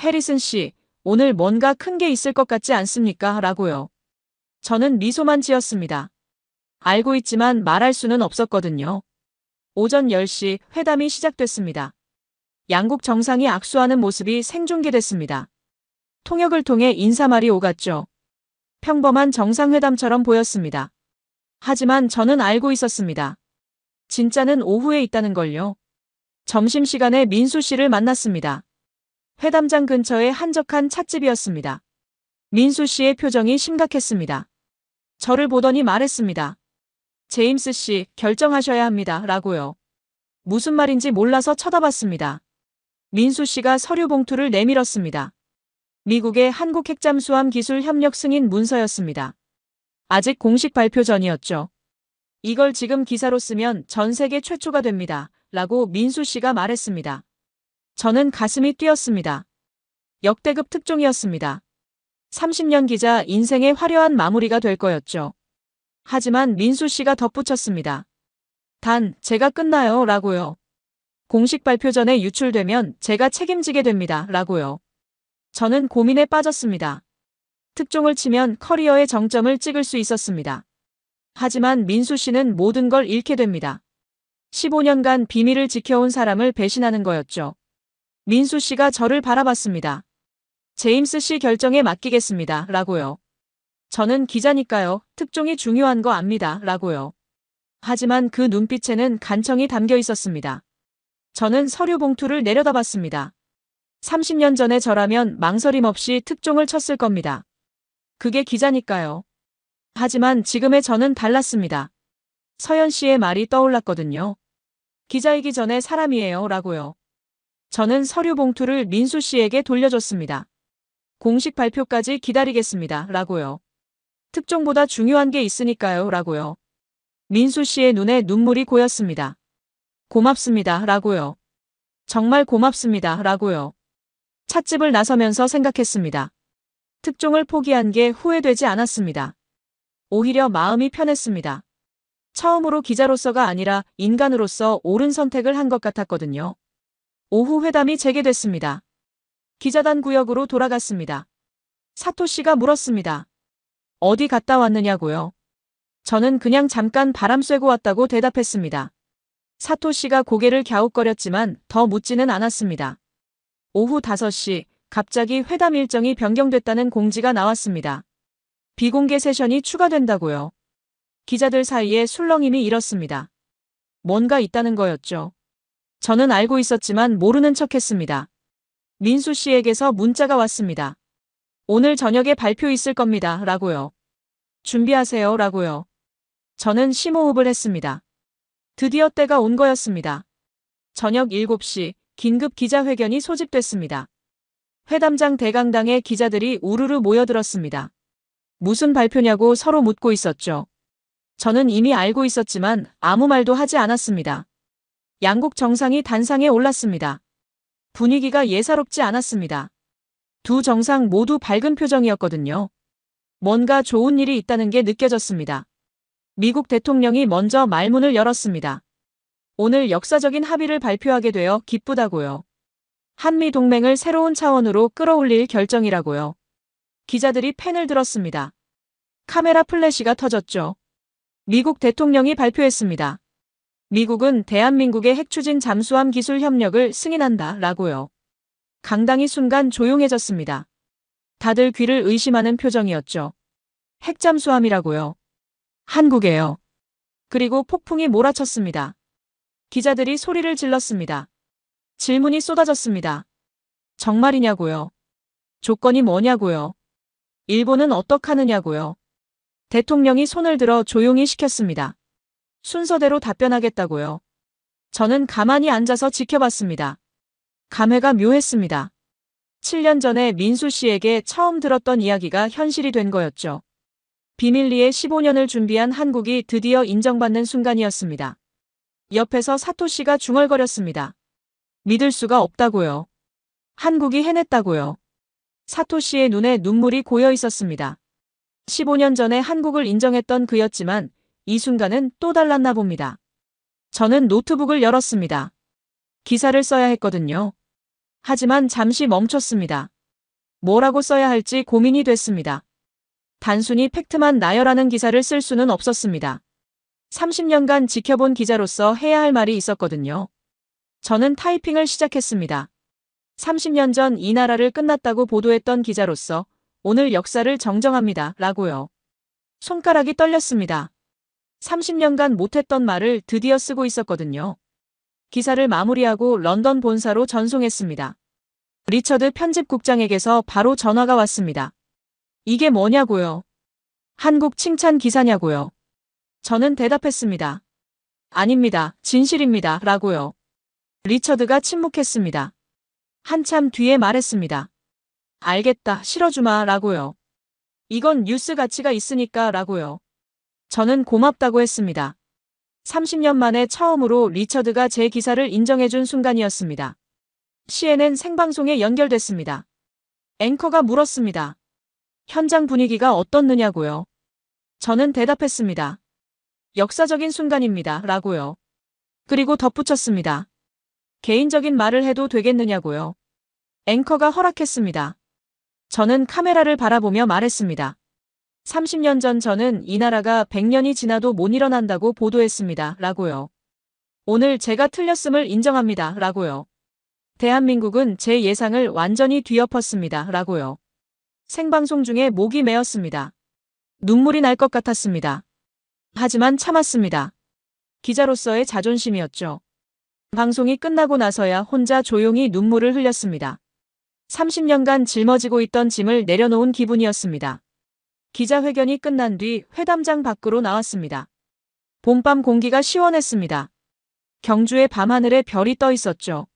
[SPEAKER 2] 해리슨 씨, 오늘 뭔가 큰 게 있을 것 같지 않습니까? 라고요. 저는 미소만 지었습니다. 알고 있지만 말할 수는 없었거든요. 오전 10시 회담이 시작됐습니다. 양국 정상이 악수하는 모습이 생중계됐습니다. 통역을 통해 인사말이 오갔죠. 평범한 정상회담처럼 보였습니다. 하지만 저는 알고 있었습니다. 진짜는 오후에 있다는 걸요. 점심시간에 민수 씨를 만났습니다. 회담장 근처에 한적한 찻집이었습니다. 민수 씨의 표정이 심각했습니다. 저를 보더니 말했습니다. 제임스 씨, 결정하셔야 합니다. 라고요. 무슨 말인지 몰라서 쳐다봤습니다. 민수 씨가 서류 봉투를 내밀었습니다. 미국의 한국 핵잠수함 기술 협력 승인 문서였습니다. 아직 공식 발표 전이었죠. 이걸 지금 기사로 쓰면 전 세계 최초가 됩니다. 라고 민수 씨가 말했습니다. 저는 가슴이 뛰었습니다. 역대급 특종이었습니다. 30년 기자 인생의 화려한 마무리가 될 거였죠. 하지만 민수 씨가 덧붙였습니다. 단, 제가 끝나요. 라고요. 공식 발표 전에 유출되면 제가 책임지게 됩니다. 라고요. 저는 고민에 빠졌습니다. 특종을 치면 커리어의 정점을 찍을 수 있었습니다. 하지만 민수 씨는 모든 걸 잃게 됩니다. 15년간 비밀을 지켜온 사람을 배신하는 거였죠. 민수 씨가 저를 바라봤습니다. 제임스 씨 결정에 맡기겠습니다. 라고요. 저는 기자니까요. 특종이 중요한 거 압니다. 라고요. 하지만 그 눈빛에는 간청이 담겨 있었습니다. 저는 서류 봉투를 내려다봤습니다. 30년 전에 저라면 망설임 없이 특종을 쳤을 겁니다. 그게 기자니까요. 하지만 지금의 저는 달랐습니다. 서연 씨의 말이 떠올랐거든요. 기자이기 전에 사람이에요. 라고요. 저는 서류 봉투를 민수 씨에게 돌려줬습니다. 공식 발표까지 기다리겠습니다. 라고요. 특종보다 중요한 게 있으니까요. 라고요. 민수 씨의 눈에 눈물이 고였습니다. 고맙습니다. 라고요. 정말 고맙습니다. 라고요. 찻집을 나서면서 생각했습니다. 특종을 포기한 게 후회되지 않았습니다. 오히려 마음이 편했습니다. 처음으로 기자로서가 아니라 인간으로서 옳은 선택을 한 것 같았거든요. 오후 회담이 재개됐습니다. 기자단 구역으로 돌아갔습니다. 사토 씨가 물었습니다. 어디 갔다 왔느냐고요? 저는 그냥 잠깐 바람 쐬고 왔다고 대답했습니다. 사토 씨가 고개를 갸웃거렸지만 더 묻지는 않았습니다. 오후 5시 갑자기 회담 일정이 변경됐다는 공지가 나왔습니다. 비공개 세션이 추가된다고요. 기자들 사이에 술렁임이 일었습니다. 뭔가 있다는 거였죠. 저는 알고 있었지만 모르는 척했습니다. 민수 씨에게서 문자가 왔습니다. 오늘 저녁에 발표 있을 겁니다. 라고요. 준비하세요. 라고요. 저는 심호흡을 했습니다. 드디어 때가 온 거였습니다. 저녁 7시 긴급 기자회견이 소집됐습니다. 회담장 대강당에 기자들이 우르르 모여들었습니다. 무슨 발표냐고 서로 묻고 있었죠. 저는 이미 알고 있었지만 아무 말도 하지 않았습니다. 양국 정상이 단상에 올랐습니다. 분위기가 예사롭지 않았습니다. 두 정상 모두 밝은 표정이었거든요. 뭔가 좋은 일이 있다는 게 느껴졌습니다. 미국 대통령이 먼저 말문을 열었습니다. 오늘 역사적인 합의를 발표하게 되어 기쁘다고요. 한미 동맹을 새로운 차원으로 끌어올릴 결정이라고요. 기자들이 펜을 들었습니다. 카메라 플래시가 터졌죠. 미국 대통령이 발표했습니다. 미국은 대한민국의 핵추진 잠수함 기술 협력을 승인한다. 라고요. 강당이 순간 조용해졌습니다. 다들 귀를 의심하는 표정이었죠. 핵잠수함이라고요. 한국에요. 그리고 폭풍이 몰아쳤습니다. 기자들이 소리를 질렀습니다. 질문이 쏟아졌습니다. 정말이냐고요. 조건이 뭐냐고요. 일본은 어떡하느냐고요. 대통령이 손을 들어 조용히 시켰습니다. 순서대로 답변하겠다고요. 저는 가만히 앉아서 지켜봤습니다. 감회가 묘했습니다. 7년 전에 민수 씨에게 처음 들었던 이야기가 현실이 된 거였죠. 비밀리에 15년을 준비한 한국이 드디어 인정받는 순간이었습니다. 옆에서 사토시가 중얼거렸습니다. 믿을 수가 없다고요. 한국이 해냈다고요. 사토시의 눈에 눈물이 고여 있었습니다. 15년 전에 한국을 인정했던 그였지만 이 순간은 또 달랐나 봅니다. 저는 노트북을 열었습니다. 기사를 써야 했거든요. 하지만 잠시 멈췄습니다. 뭐라고 써야 할지 고민이 됐습니다. 단순히 팩트만 나열하는 기사를 쓸 수는 없었습니다. 30년간 지켜본 기자로서 해야 할 말이 있었거든요. 저는 타이핑을 시작했습니다. 30년 전 이 나라를 끝났다고 보도했던 기자로서 오늘 역사를 정정합니다. 라고요. 손가락이 떨렸습니다. 30년간 못했던 말을 드디어 쓰고 있었거든요. 기사를 마무리하고 런던 본사로 전송했습니다. 리처드 편집국장에게서 바로 전화가 왔습니다. 이게 뭐냐고요? 한국 칭찬 기사냐고요? 저는 대답했습니다. 아닙니다. 진실입니다. 라고요. 리처드가 침묵했습니다. 한참 뒤에 말했습니다. 알겠다. 실어주마. 라고요. 이건 뉴스 가치가 있으니까. 라고요. 저는 고맙다고 했습니다. 30년 만에 처음으로 리처드가 제 기사를 인정해준 순간이었습니다. CNN 생방송에 연결됐습니다. 앵커가 물었습니다. 현장 분위기가 어떻느냐고요. 저는 대답했습니다. 역사적인 순간입니다. 라고요. 그리고 덧붙였습니다. 개인적인 말을 해도 되겠느냐고요. 앵커가 허락했습니다. 저는 카메라를 바라보며 말했습니다. 30년 전 저는 이 나라가 100년이 지나도 못 일어난다고 보도했습니다. 라고요. 오늘 제가 틀렸음을 인정합니다. 라고요. 대한민국은 제 예상을 완전히 뒤엎었습니다. 라고요. 생방송 중에 목이 메었습니다. 눈물이 날 것 같았습니다. 하지만 참았습니다. 기자로서의 자존심이었죠. 방송이 끝나고 나서야 혼자 조용히 눈물을 흘렸습니다. 30년간 짊어지고 있던 짐을 내려놓은 기분이었습니다. 기자회견이 끝난 뒤 회담장 밖으로 나왔습니다. 봄밤 공기가 시원했습니다. 경주의 밤하늘에 별이 떠 있었죠.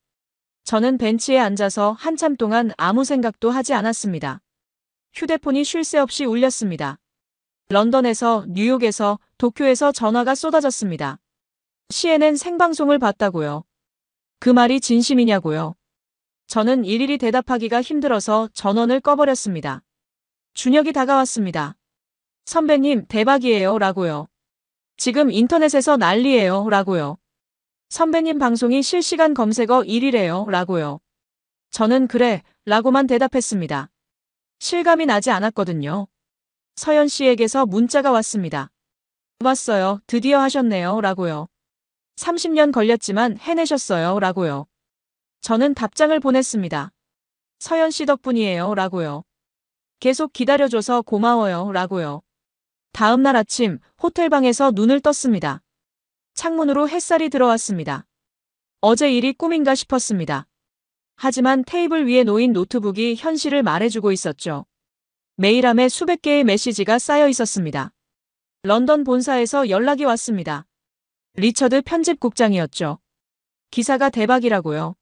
[SPEAKER 2] 저는 벤치에 앉아서 한참 동안 아무 생각도 하지 않았습니다. 휴대폰이 쉴 새 없이 울렸습니다. 런던에서, 뉴욕에서, 도쿄에서 전화가 쏟아졌습니다. CNN 생방송을 봤다고요. 그 말이 진심이냐고요. 저는 일일이 대답하기가 힘들어서 전원을 꺼버렸습니다. 준혁이 다가왔습니다. 선배님 대박이에요. 라고요. 지금 인터넷에서 난리예요. 라고요. 선배님 방송이 실시간 검색어 1위래요. 라고요. 저는 그래 라고만 대답했습니다. 실감이 나지 않았거든요. 서연 씨에게서 문자가 왔습니다. 왔어요. 드디어 하셨네요. 라고요. 30년 걸렸지만 해내셨어요. 라고요. 저는 답장을 보냈습니다. 서연 씨 덕분이에요. 라고요. 계속 기다려줘서 고마워요. 라고요. 다음 날 아침 호텔방에서 눈을 떴습니다. 창문으로 햇살이 들어왔습니다. 어제 일이 꿈인가 싶었습니다. 하지만 테이블 위에 놓인 노트북이 현실을 말해주고 있었죠. 메일함에 수백 개의 메시지가 쌓여 있었습니다. 런던 본사에서 연락이 왔습니다. 리처드 편집국장이었죠. 기사가 대박이라고요.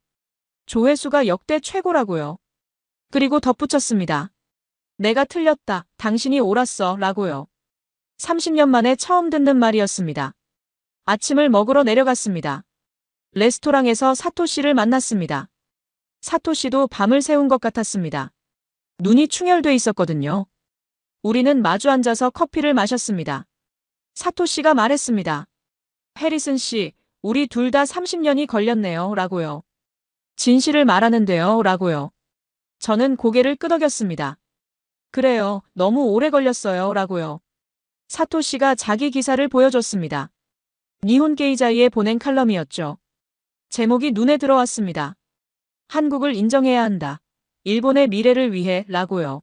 [SPEAKER 2] 조회수가 역대 최고라고요. 그리고 덧붙였습니다. 내가 틀렸다. 당신이 옳았어. 라고요. 30년 만에 처음 듣는 말이었습니다. 아침을 먹으러 내려갔습니다. 레스토랑에서 사토시를 만났습니다. 사토시도 밤을 새운 것 같았습니다. 눈이 충혈돼 있었거든요. 우리는 마주 앉아서 커피를 마셨습니다. 사토시가 말했습니다. 해리슨 씨, 우리 둘 다 30년이 걸렸네요. 라고요. 진실을 말하는데요. 라고요. 저는 고개를 끄덕였습니다. 그래요. 너무 오래 걸렸어요. 라고요. 사토시가 자기 기사를 보여줬습니다. 니혼 게이자이에 보낸 칼럼이었죠. 제목이 눈에 들어왔습니다. 한국을 인정해야 한다. 일본의 미래를 위해 라고요.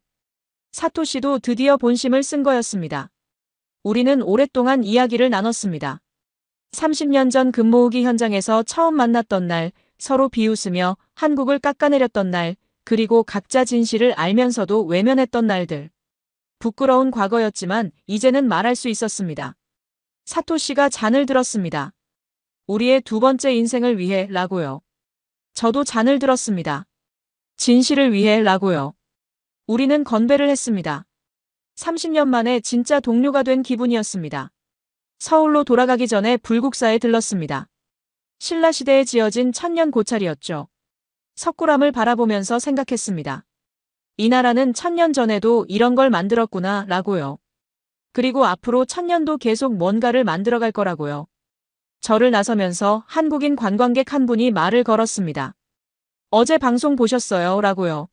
[SPEAKER 2] 사토시도 드디어 본심을 쓴 거였습니다. 우리는 오랫동안 이야기를 나눴습니다. 30년 전 금모으기 현장에서 처음 만났던 날, 서로 비웃으며 한국을 깎아내렸던 날, 그리고 각자 진실을 알면서도 외면했던 날들. 부끄러운 과거였지만 이제는 말할 수 있었습니다. 사토시가 잔을 들었습니다. 우리의 두 번째 인생을 위해 라고요. 저도 잔을 들었습니다. 진실을 위해 라고요. 우리는 건배를 했습니다. 30년 만에 진짜 동료가 된 기분이었습니다. 서울로 돌아가기 전에 불국사에 들렀습니다. 신라시대에 지어진 천년 고찰이었죠. 석굴암을 바라보면서 생각했습니다. 이 나라는 1000년 전에도 이런 걸 만들었구나 라고요. 그리고 앞으로 1000년도 계속 뭔가를 만들어갈 거라고요. 절을 나서면서 한국인 관광객 한 분이 말을 걸었습니다. 어제 방송 보셨어요? 라고요.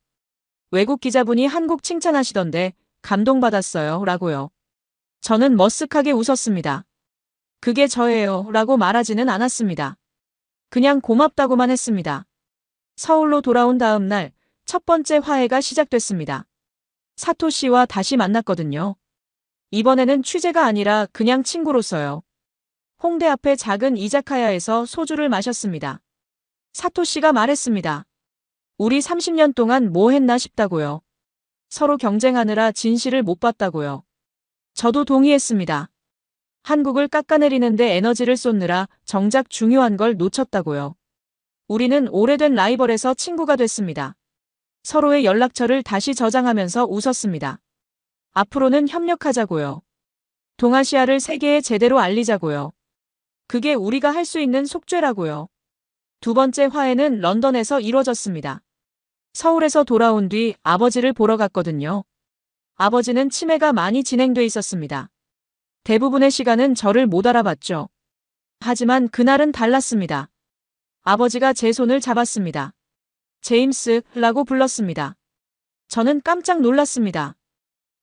[SPEAKER 2] 외국 기자분이 한국 칭찬하시던데 감동받았어요? 라고요. 저는 머쓱하게 웃었습니다. 그게 저예요 라고 말하지는 않았습니다. 그냥 고맙다고만 했습니다. 서울로 돌아온 다음 날 첫 번째 화해가 시작됐습니다. 사토 씨와 다시 만났거든요. 이번에는 취재가 아니라 그냥 친구로서요. 홍대 앞의 작은 이자카야에서 소주를 마셨습니다. 사토 씨가 말했습니다. 우리 30년 동안 뭐 했나 싶다고요. 서로 경쟁하느라 진실을 못 봤다고요. 저도 동의했습니다. 한국을 깎아내리는데 에너지를 쏟느라 정작 중요한 걸 놓쳤다고요. 우리는 오래된 라이벌에서 친구가 됐습니다. 서로의 연락처를 다시 저장하면서 웃었습니다. 앞으로는 협력하자고요. 동아시아를 세계에 제대로 알리자고요. 그게 우리가 할 수 있는 속죄라고요. 두 번째 화해는 런던에서 이루어졌습니다. 서울에서 돌아온 뒤 아버지를 보러 갔거든요. 아버지는 치매가 많이 진행돼 있었습니다. 대부분의 시간은 저를 못 알아봤죠. 하지만 그날은 달랐습니다. 아버지가 제 손을 잡았습니다. 제임스라고 불렀습니다. 저는 깜짝 놀랐습니다.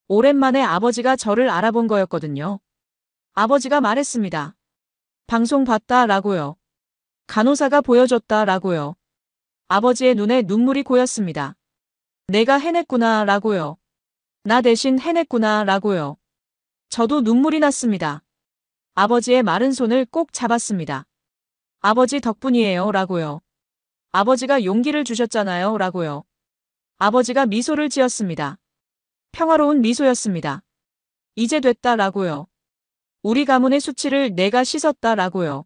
[SPEAKER 2] 오랜만에 아버지가 저를 알아본 거였거든요. 아버지가 말했습니다. 방송 봤다 라고요. 간호사가 보여줬다 라고요. 아버지의 눈에 눈물이 고였습니다. 내가 해냈구나 라고요. 나 대신 해냈구나 라고요. 저도 눈물이 났습니다. 아버지의 마른 손을 꼭 잡았습니다. 아버지 덕분이에요 라고요. 아버지가 용기를 주셨잖아요 라고요. 아버지가 미소를 지었습니다. 평화로운 미소였습니다. 이제 됐다 라고요. 우리 가문의 수치를 내가 씻었다 라고요.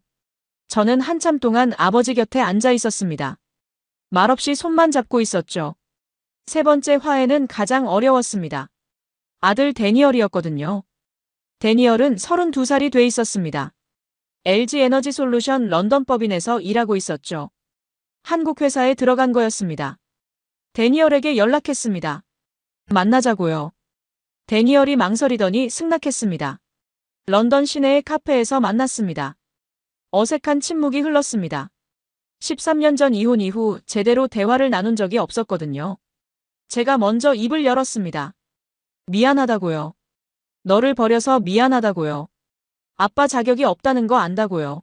[SPEAKER 2] 저는 한참 동안 아버지 곁에 앉아 있었습니다. 말없이 손만 잡고 있었죠. 세 번째 화해는 가장 어려웠습니다. 아들 데니얼이었거든요. 데니얼은 32살이 돼 있었습니다. LG 에너지 솔루션 런던 법인에서 일하고 있었죠. 한국 회사에 들어간 거였습니다. 데니얼에게 연락했습니다. 만나자고요. 데니얼이 망설이더니 승낙했습니다. 런던 시내의 카페에서 만났습니다. 어색한 침묵이 흘렀습니다. 13년 전 이혼 이후 제대로 대화를 나눈 적이 없었거든요. 제가 먼저 입을 열었습니다. 미안하다고요. 너를 버려서 미안하다고요. 아빠 자격이 없다는 거 안다고요.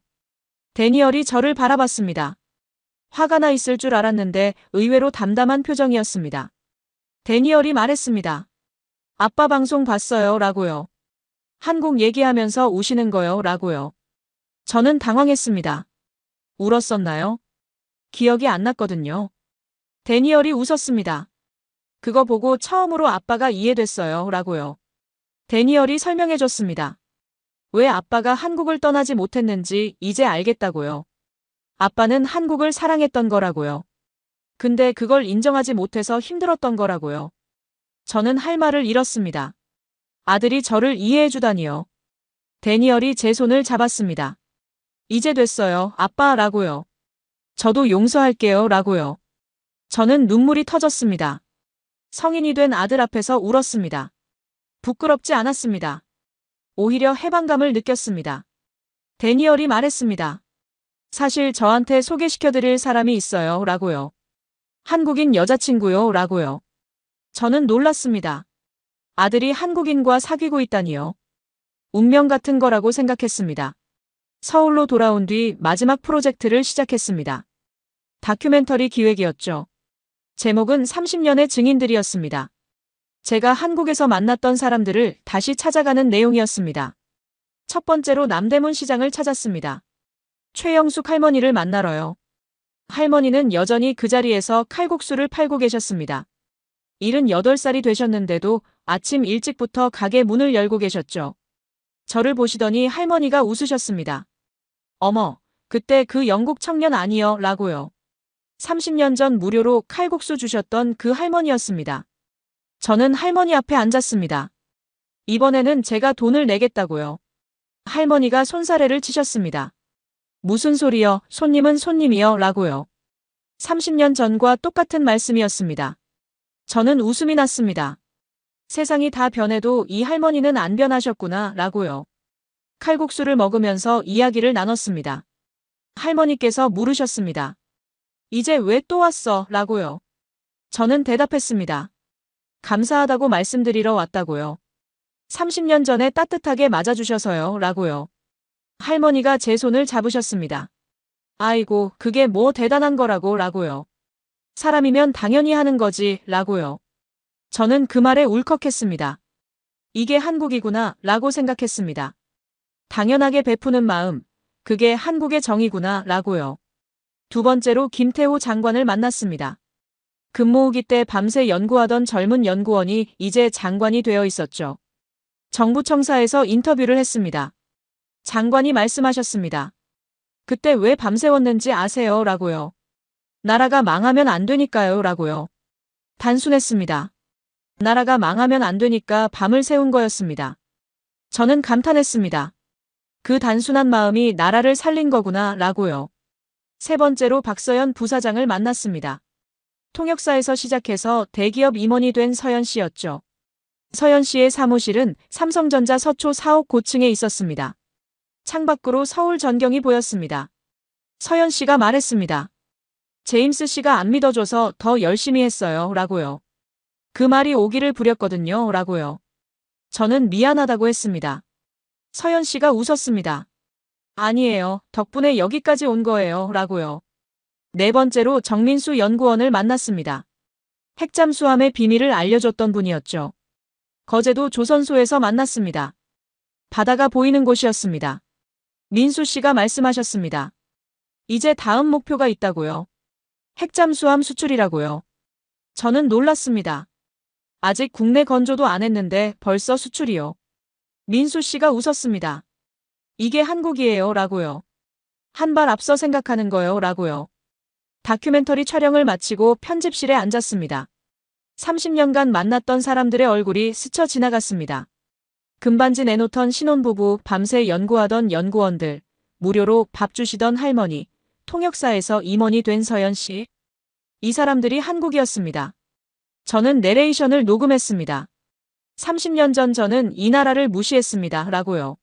[SPEAKER 2] 데니얼이 저를 바라봤습니다. 화가 나 있을 줄 알았는데 의외로 담담한 표정이었습니다. 데니얼이 말했습니다. 아빠 방송 봤어요 라고요. 한국 얘기하면서 우시는 거요 라고요. 저는 당황했습니다. 울었었나요? 기억이 안 났거든요. 데니얼이 웃었습니다. 그거 보고 처음으로 아빠가 이해됐어요 라고요. 데니얼이 설명해줬습니다. 왜 아빠가 한국을 떠나지 못했는지 이제 알겠다고요. 아빠는 한국을 사랑했던 거라고요. 근데 그걸 인정하지 못해서 힘들었던 거라고요. 저는 할 말을 잃었습니다. 아들이 저를 이해해주다니요. 데니얼이 제 손을 잡았습니다. 이제 됐어요, 아빠 라고요. 저도 용서할게요 라고요. 저는 눈물이 터졌습니다. 성인이 된 아들 앞에서 울었습니다. 부끄럽지 않았습니다. 오히려 해방감을 느꼈습니다. 데니얼이 말했습니다. 사실 저한테 소개시켜드릴 사람이 있어요 라고요. 한국인 여자친구요 라고요. 저는 놀랐습니다. 아들이 한국인과 사귀고 있다니요. 운명 같은 거라고 생각했습니다. 서울로 돌아온 뒤 마지막 프로젝트를 시작했습니다. 다큐멘터리 기획이었죠. 제목은 30년의 증인들이었습니다. 제가 한국에서 만났던 사람들을 다시 찾아가는 내용이었습니다. 첫 번째로 남대문 시장을 찾았습니다. 최영숙 할머니를 만나러요. 할머니는 여전히 그 자리에서 칼국수를 팔고 계셨습니다. 78살이 되셨는데도 아침 일찍부터 가게 문을 열고 계셨죠. 저를 보시더니 할머니가 웃으셨습니다. 어머, 그때 그 영국 청년 아니여 라고요. 30년 전 무료로 칼국수 주셨던 그 할머니였습니다. 저는 할머니 앞에 앉았습니다. 이번에는 제가 돈을 내겠다고요. 할머니가 손사래를 치셨습니다. 무슨 소리여, 손님은 손님이여 라고요. 30년 전과 똑같은 말씀이었습니다. 저는 웃음이 났습니다. 세상이 다 변해도 이 할머니는 안 변하셨구나 라고요. 칼국수를 먹으면서 이야기를 나눴습니다. 할머니께서 물으셨습니다. 이제 왜 또 왔어? 라고요. 저는 대답했습니다. 감사하다고 말씀드리러 왔다고요. 30년 전에 따뜻하게 맞아주셔서요. 라고요. 할머니가 제 손을 잡으셨습니다. 아이고, 그게 뭐 대단한 거라고 라고요. 사람이면 당연히 하는 거지 라고요. 저는 그 말에 울컥했습니다. 이게 한국이구나 라고 생각했습니다. 당연하게 베푸는 마음, 그게 한국의 정이구나 라고요. 두 번째로 김태호 장관을 만났습니다. 근무후기 때 밤새 연구하던 젊은 연구원이 이제 장관이 되어 있었죠. 정부 청사에서 인터뷰를 했습니다. 장관이 말씀하셨습니다. 그때 왜 밤새웠는지 아세요? 라고요. 나라가 망하면 안 되니까요. 라고요. 단순했습니다. 나라가 망하면 안 되니까 밤을 새운 거였습니다. 저는 감탄했습니다. 그 단순한 마음이 나라를 살린 거구나 라고요. 세 번째로 박서연 부사장을 만났습니다. 통역사에서 시작해서 대기업 임원이 된 서연 씨였죠. 서연 씨의 사무실은 삼성전자 서초 4옥 고층에 있었습니다. 창밖으로 서울 전경이 보였습니다. 서연 씨가 말했습니다. 제임스 씨가 안 믿어줘서 더 열심히 했어요. 라고요. 그 말이 오기를 부렸거든요. 라고요. 저는 미안하다고 했습니다. 서연 씨가 웃었습니다. 아니에요. 덕분에 여기까지 온 거예요. 라고요. 네 번째로 정민수 연구원을 만났습니다. 핵잠수함의 비밀을 알려줬던 분이었죠. 거제도 조선소에서 만났습니다. 바다가 보이는 곳이었습니다. 민수 씨가 말씀하셨습니다. 이제 다음 목표가 있다고요. 핵잠수함 수출이라고요. 저는 놀랐습니다. 아직 국내 건조도 안 했는데 벌써 수출이요. 민수 씨가 웃었습니다. 이게 한국이에요. 라고요. 한 발 앞서 생각하는 거요. 라고요. 다큐멘터리 촬영을 마치고 편집실에 앉았습니다. 30년간 만났던 사람들의 얼굴이 스쳐 지나갔습니다. 금반지 내놓던 신혼부부, 밤새 연구하던 연구원들, 무료로 밥 주시던 할머니, 통역사에서 임원이 된 서연 씨. 이 사람들이 한국이었습니다. 저는 내레이션을 녹음했습니다. 30년 전 저는 이 나라를 무시했습니다. 라고요.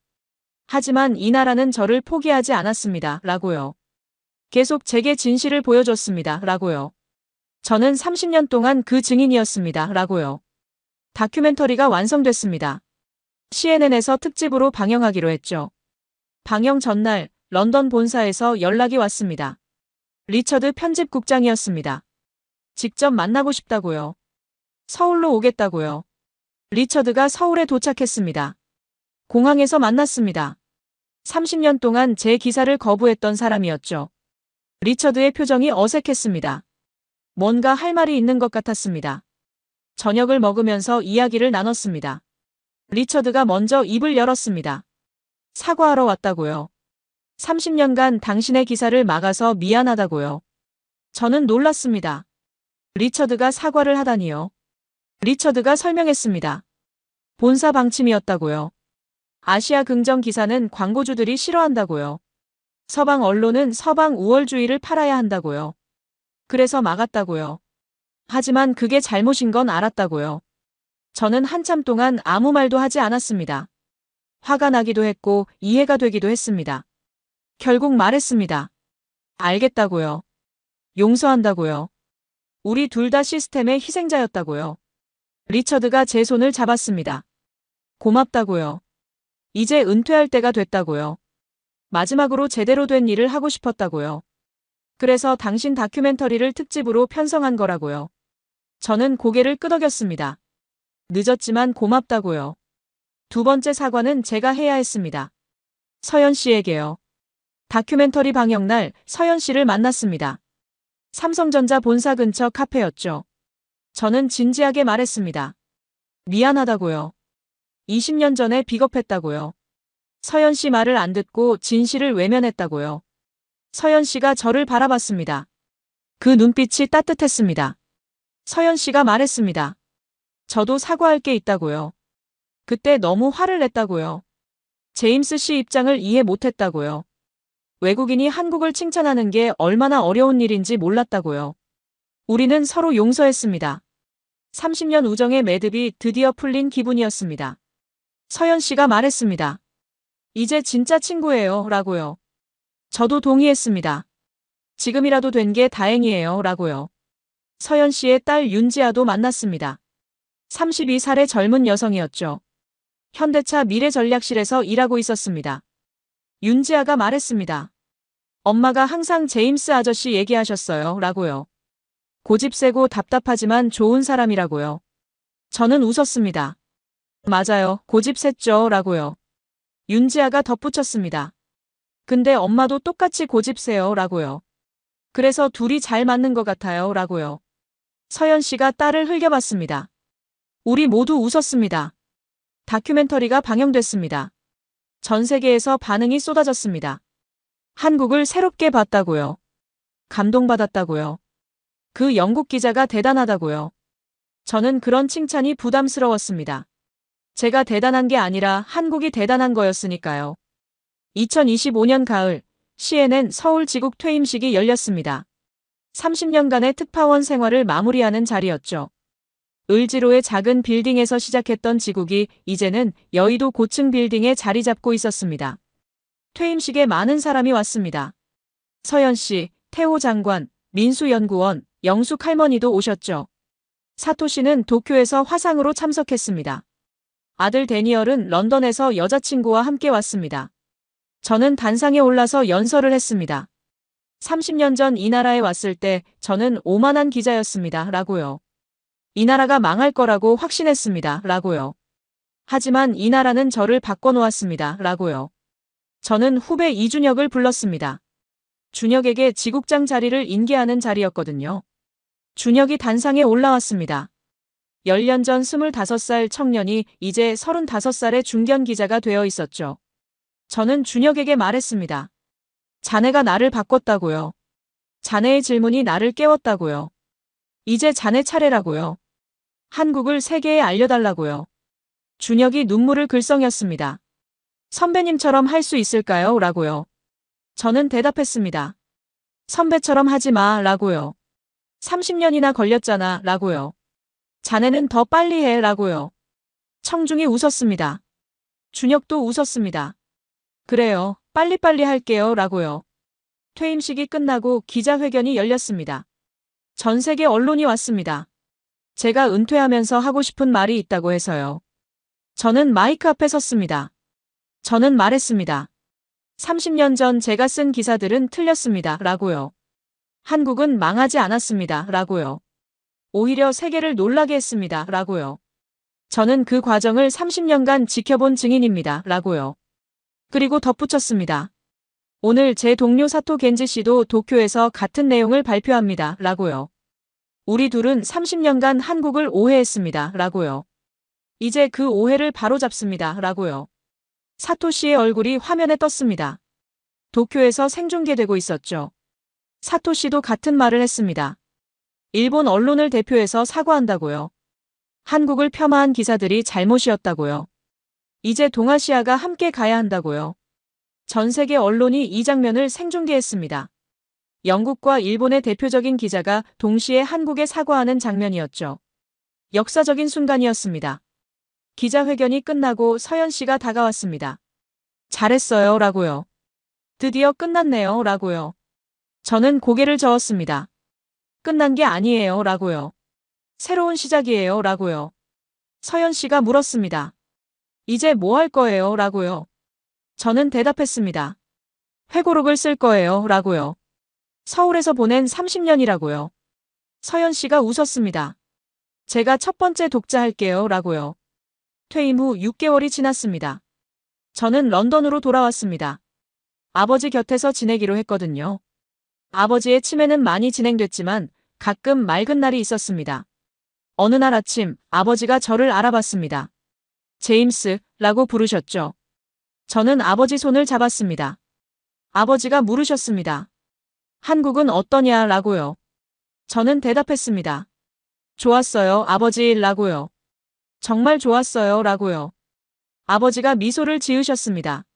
[SPEAKER 2] 하지만 이 나라는 저를 포기하지 않았습니다. 라고요. 계속 제게 진실을 보여줬습니다. 라고요. 저는 30년 동안 그 증인이었습니다. 라고요. 다큐멘터리가 완성됐습니다. CNN에서 특집으로 방영하기로 했죠. 방영 전날 런던 본사에서 연락이 왔습니다. 리처드 편집국장이었습니다. 직접 만나고 싶다고요. 서울로 오겠다고요. 리처드가 서울에 도착했습니다. 공항에서 만났습니다. 30년 동안 제 기사를 거부했던 사람이었죠. 리처드의 표정이 어색했습니다. 뭔가 할 말이 있는 것 같았습니다. 저녁을 먹으면서 이야기를 나눴습니다. 리처드가 먼저 입을 열었습니다. 사과하러 왔다고요. 30년간 당신의 기사를 막아서 미안하다고요. 저는 놀랐습니다. 리처드가 사과를 하다니요. 리처드가 설명했습니다. 본사 방침이었다고요. 아시아 긍정 기사는 광고주들이 싫어한다고요. 서방 언론은 서방 우월주의를 팔아야 한다고요. 그래서 막았다고요. 하지만 그게 잘못인 건 알았다고요. 저는 한참 동안 아무 말도 하지 않았습니다. 화가 나기도 했고 이해가 되기도 했습니다. 결국 말했습니다. 알겠다고요. 용서한다고요. 우리 둘 다 시스템의 희생자였다고요. 리처드가 제 손을 잡았습니다. 고맙다고요. 이제 은퇴할 때가 됐다고요. 마지막으로 제대로 된 일을 하고 싶었다고요. 그래서 당신 다큐멘터리를 특집으로 편성한 거라고요. 저는 고개를 끄덕였습니다. 늦었지만 고맙다고요. 두 번째 사과는 제가 해야 했습니다. 서연 씨에게요. 다큐멘터리 방영 날 서연 씨를 만났습니다. 삼성전자 본사 근처 카페였죠. 저는 진지하게 말했습니다. 미안하다고요. 20년 전에 비겁했다고요. 서연 씨 말을 안 듣고 진실을 외면했다고요. 서연 씨가 저를 바라봤습니다. 그 눈빛이 따뜻했습니다. 서연 씨가 말했습니다. 저도 사과할 게 있다고요. 그때 너무 화를 냈다고요. 제임스 씨 입장을 이해 못했다고요. 외국인이 한국을 칭찬하는 게 얼마나 어려운 일인지 몰랐다고요. 우리는 서로 용서했습니다. 30년 우정의 매듭이 드디어 풀린 기분이었습니다. 서연 씨가 말했습니다. 이제 진짜 친구예요, 라고요. 저도 동의했습니다. 지금이라도 된 게 다행이에요, 라고요. 서연 씨의 딸 윤지아도 만났습니다. 32살의 젊은 여성이었죠. 현대차 미래전략실에서 일하고 있었습니다. 윤지아가 말했습니다. 엄마가 항상 제임스 아저씨 얘기하셨어요, 라고요. 고집세고 답답하지만 좋은 사람이라고요. 저는 웃었습니다. 맞아요, 고집셌죠, 라고요. 윤지아가 덧붙였습니다. 근데 엄마도 똑같이 고집세요, 라고요. 그래서 둘이 잘 맞는 것 같아요, 라고요. 서연 씨가 딸을 흘겨봤습니다. 우리 모두 웃었습니다. 다큐멘터리가 방영됐습니다. 전 세계에서 반응이 쏟아졌습니다. 한국을 새롭게 봤다고요. 감동받았다고요. 그 영국 기자가 대단하다고요. 저는 그런 칭찬이 부담스러웠습니다. 제가 대단한 게 아니라 한국이 대단한 거였으니까요. 2025년 가을, CNN 서울 지국 퇴임식이 열렸습니다. 30년간의 특파원 생활을 마무리하는 자리였죠. 을지로의 작은 빌딩에서 시작했던 지국이 이제는 여의도 고층 빌딩에 자리 잡고 있었습니다. 퇴임식에 많은 사람이 왔습니다. 서연 씨, 태호 장관, 민수 연구원, 영숙 할머니도 오셨죠. 사토 씨는 도쿄에서 화상으로 참석했습니다. 아들 데니얼은 런던에서 여자친구와 함께 왔습니다. 저는 단상에 올라서 연설을 했습니다. 30년 전 이 나라에 왔을 때 저는 오만한 기자였습니다. 라고요. 이 나라가 망할 거라고 확신했습니다. 라고요. 하지만 이 나라는 저를 바꿔놓았습니다. 라고요. 저는 후배 이준혁을 불렀습니다. 준혁에게 지국장 자리를 인계하는 자리였거든요. 준혁이 단상에 올라왔습니다. 10년 전 25살 청년이 이제 35살의 중견 기자가 되어 있었죠. 저는 준혁에게 말했습니다. 자네가 나를 바꿨다고요. 자네의 질문이 나를 깨웠다고요. 이제 자네 차례라고요. 한국을 세계에 알려달라고요. 준혁이 눈물을 글썽였습니다. 선배님처럼 할 수 있을까요? 라고요. 저는 대답했습니다. 선배처럼 하지 마. 라고요. 30년이나 걸렸잖아. 라고요. 자네는 더 빨리 해. 라고요. 청중이 웃었습니다. 준혁도 웃었습니다. 그래요. 빨리빨리 할게요. 라고요. 퇴임식이 끝나고 기자회견이 열렸습니다. 전 세계 언론이 왔습니다. 제가 은퇴하면서 하고 싶은 말이 있다고 해서요. 저는 마이크 앞에 섰습니다. 저는 말했습니다. 30년 전 제가 쓴 기사들은 틀렸습니다. 라고요. 한국은 망하지 않았습니다. 라고요. 오히려 세계를 놀라게 했습니다. 라고요. 저는 그 과정을 30년간 지켜본 증인입니다. 라고요. 그리고 덧붙였습니다. 오늘 제 동료 사토 겐지 씨도 도쿄에서 같은 내용을 발표합니다. 라고요. 우리 둘은 30년간 한국을 오해했습니다. 라고요. 이제 그 오해를 바로잡습니다. 라고요. 사토 씨의 얼굴이 화면에 떴습니다. 도쿄에서 생중계되고 있었죠. 사토 씨도 같은 말을 했습니다. 일본 언론을 대표해서 사과한다고요. 한국을 폄하한 기사들이 잘못이었다고요. 이제 동아시아가 함께 가야 한다고요. 전 세계 언론이 이 장면을 생중계했습니다. 영국과 일본의 대표적인 기자가 동시에 한국에 사과하는 장면이었죠. 역사적인 순간이었습니다. 기자회견이 끝나고 서연 씨가 다가왔습니다. 잘했어요. 라고요. 드디어 끝났네요. 라고요. 저는 고개를 저었습니다. 끝난 게 아니에요. 라고요. 새로운 시작이에요. 라고요. 서연 씨가 물었습니다. 이제 뭐 할 거예요? 라고요. 저는 대답했습니다. 회고록을 쓸 거예요. 라고요. 서울에서 보낸 30년이라고요. 서연 씨가 웃었습니다. 제가 첫 번째 독자 할게요. 라고요. 퇴임 후 6개월이 지났습니다. 저는 런던으로 돌아왔습니다. 아버지 곁에서 지내기로 했거든요. 아버지의 치매는 많이 진행됐지만 가끔 맑은 날이 있었습니다. 어느 날 아침 아버지가 저를 알아봤습니다. 제임스라고 부르셨죠. 저는 아버지 손을 잡았습니다. 아버지가 물으셨습니다. 한국은 어떠냐? 라고요. 저는 대답했습니다. 좋았어요, 아버지. 라고요. 정말 좋았어요. 라고요. 아버지가 미소를 지으셨습니다.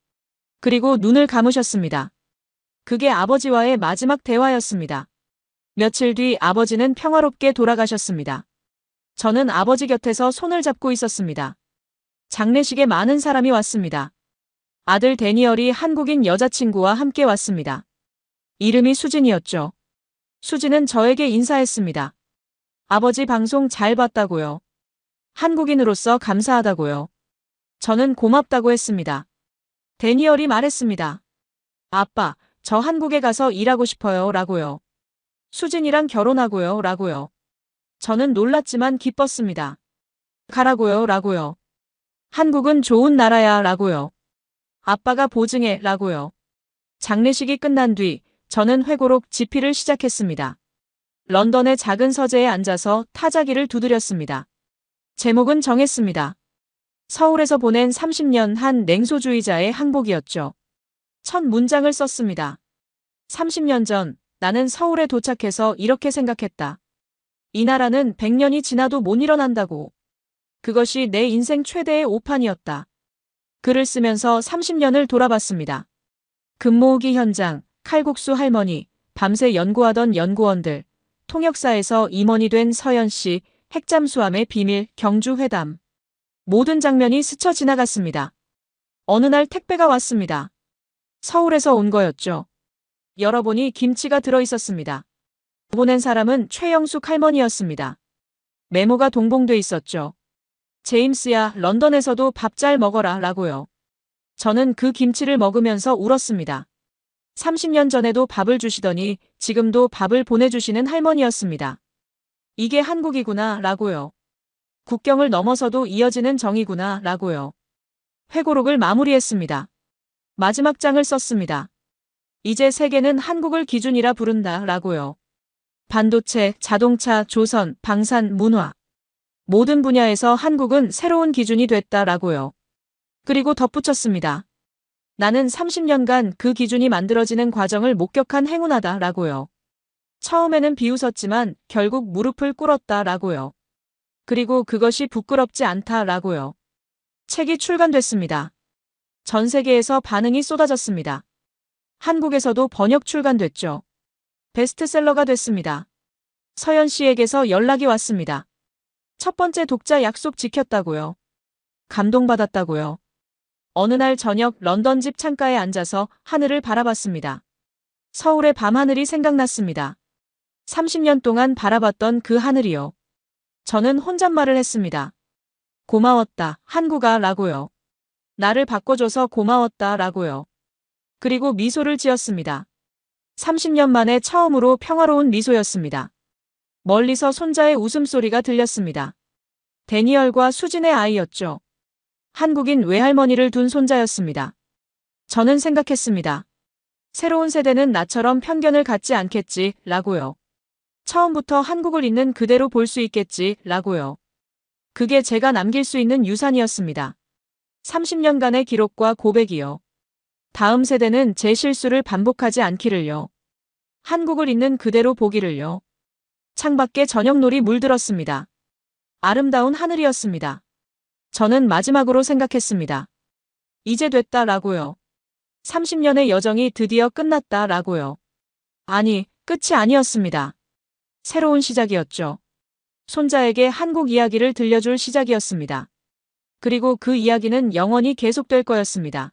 [SPEAKER 2] 그리고 눈을 감으셨습니다. 그게 아버지와의 마지막 대화였습니다. 며칠 뒤 아버지는 평화롭게 돌아가셨습니다. 저는 아버지 곁에서 손을 잡고 있었습니다. 장례식에 많은 사람이 왔습니다. 아들 데니얼이 한국인 여자친구와 함께 왔습니다. 이름이 수진이었죠. 수진은 저에게 인사했습니다. 아버지 방송 잘 봤다고요. 한국인으로서 감사하다고요. 저는 고맙다고 했습니다. 데니얼이 말했습니다. 아빠, 저 한국에 가서 일하고 싶어요. 라고요. 수진이랑 결혼하고요. 라고요. 저는 놀랐지만 기뻤습니다. 가라고요. 라고요. 한국은 좋은 나라야. 라고요. 아빠가 보증해. 라고요. 장례식이 끝난 뒤 저는 회고록 집필을 시작했습니다. 런던의 작은 서재에 앉아서 타자기를 두드렸습니다. 제목은 정했습니다. 서울에서 보낸 30년 한 냉소주의자의 항복이었죠. 첫 문장을 썼습니다. 30년 전 나는 서울에 도착해서 이렇게 생각했다. 이 나라는 100년이 지나도 못 일어난다고. 그것이 내 인생 최대의 오판이었다. 글을 쓰면서 30년을 돌아봤습니다. 금 모으기 현장, 칼국수 할머니, 밤새 연구하던 연구원들, 통역사에서 임원이 된 서연 씨, 핵잠수함의 비밀, 경주 회담. 모든 장면이 스쳐 지나갔습니다. 어느 날 택배가 왔습니다. 서울에서 온 거였죠. 열어보니 김치가 들어있었습니다. 보낸 사람은 최영숙 할머니였습니다. 메모가 동봉돼 있었죠. 제임스야, 런던에서도 밥 잘 먹어라 라고요. 저는 그 김치를 먹으면서 울었습니다. 30년 전에도 밥을 주시더니 지금도 밥을 보내주시는 할머니였습니다. 이게 한국이구나 라고요. 국경을 넘어서도 이어지는 정이구나 라고요. 회고록을 마무리했습니다. 마지막 장을 썼습니다. 이제 세계는 한국을 기준이라 부른다 라고요. 반도체, 자동차, 조선, 방산, 문화. 모든 분야에서 한국은 새로운 기준이 됐다 라고요. 그리고 덧붙였습니다. 나는 30년간 그 기준이 만들어지는 과정을 목격한 행운하다 라고요. 처음에는 비웃었지만 결국 무릎을 꿇었다 라고요. 그리고 그것이 부끄럽지 않다 라고요. 책이 출간됐습니다. 전 세계에서 반응이 쏟아졌습니다. 한국에서도 번역 출간됐죠. 베스트셀러가 됐습니다. 서연 씨에게서 연락이 왔습니다. 첫 번째 독자 약속 지켰다고요. 감동받았다고요. 어느 날 저녁 런던 집 창가에 앉아서 하늘을 바라봤습니다. 서울의 밤하늘이 생각났습니다. 30년 동안 바라봤던 그 하늘이요. 저는 혼잣말을 했습니다. 고마웠다, 한국아 라고요. 나를 바꿔줘서 고마웠다 라고요. 그리고 미소를 지었습니다. 30년 만에 처음으로 평화로운 미소였습니다. 멀리서 손자의 웃음소리가 들렸습니다. 데니얼과 수진의 아이였죠. 한국인 외할머니를 둔 손자였습니다. 저는 생각했습니다. 새로운 세대는 나처럼 편견을 갖지 않겠지 라고요. 처음부터 한국을 있는 그대로 볼 수 있겠지 라고요. 그게 제가 남길 수 있는 유산이었습니다. 30년간의 기록과 고백이요. 다음 세대는 제 실수를 반복하지 않기를요. 한국을 있는 그대로 보기를요. 창밖에 저녁놀이 물들었습니다. 아름다운 하늘이었습니다. 저는 마지막으로 생각했습니다. 이제 됐다 라고요. 30년의 여정이 드디어 끝났다 라고요. 아니, 끝이 아니었습니다. 새로운 시작이었죠. 손자에게 한국 이야기를 들려줄 시작이었습니다. 그리고 그 이야기는 영원히 계속될 거였습니다.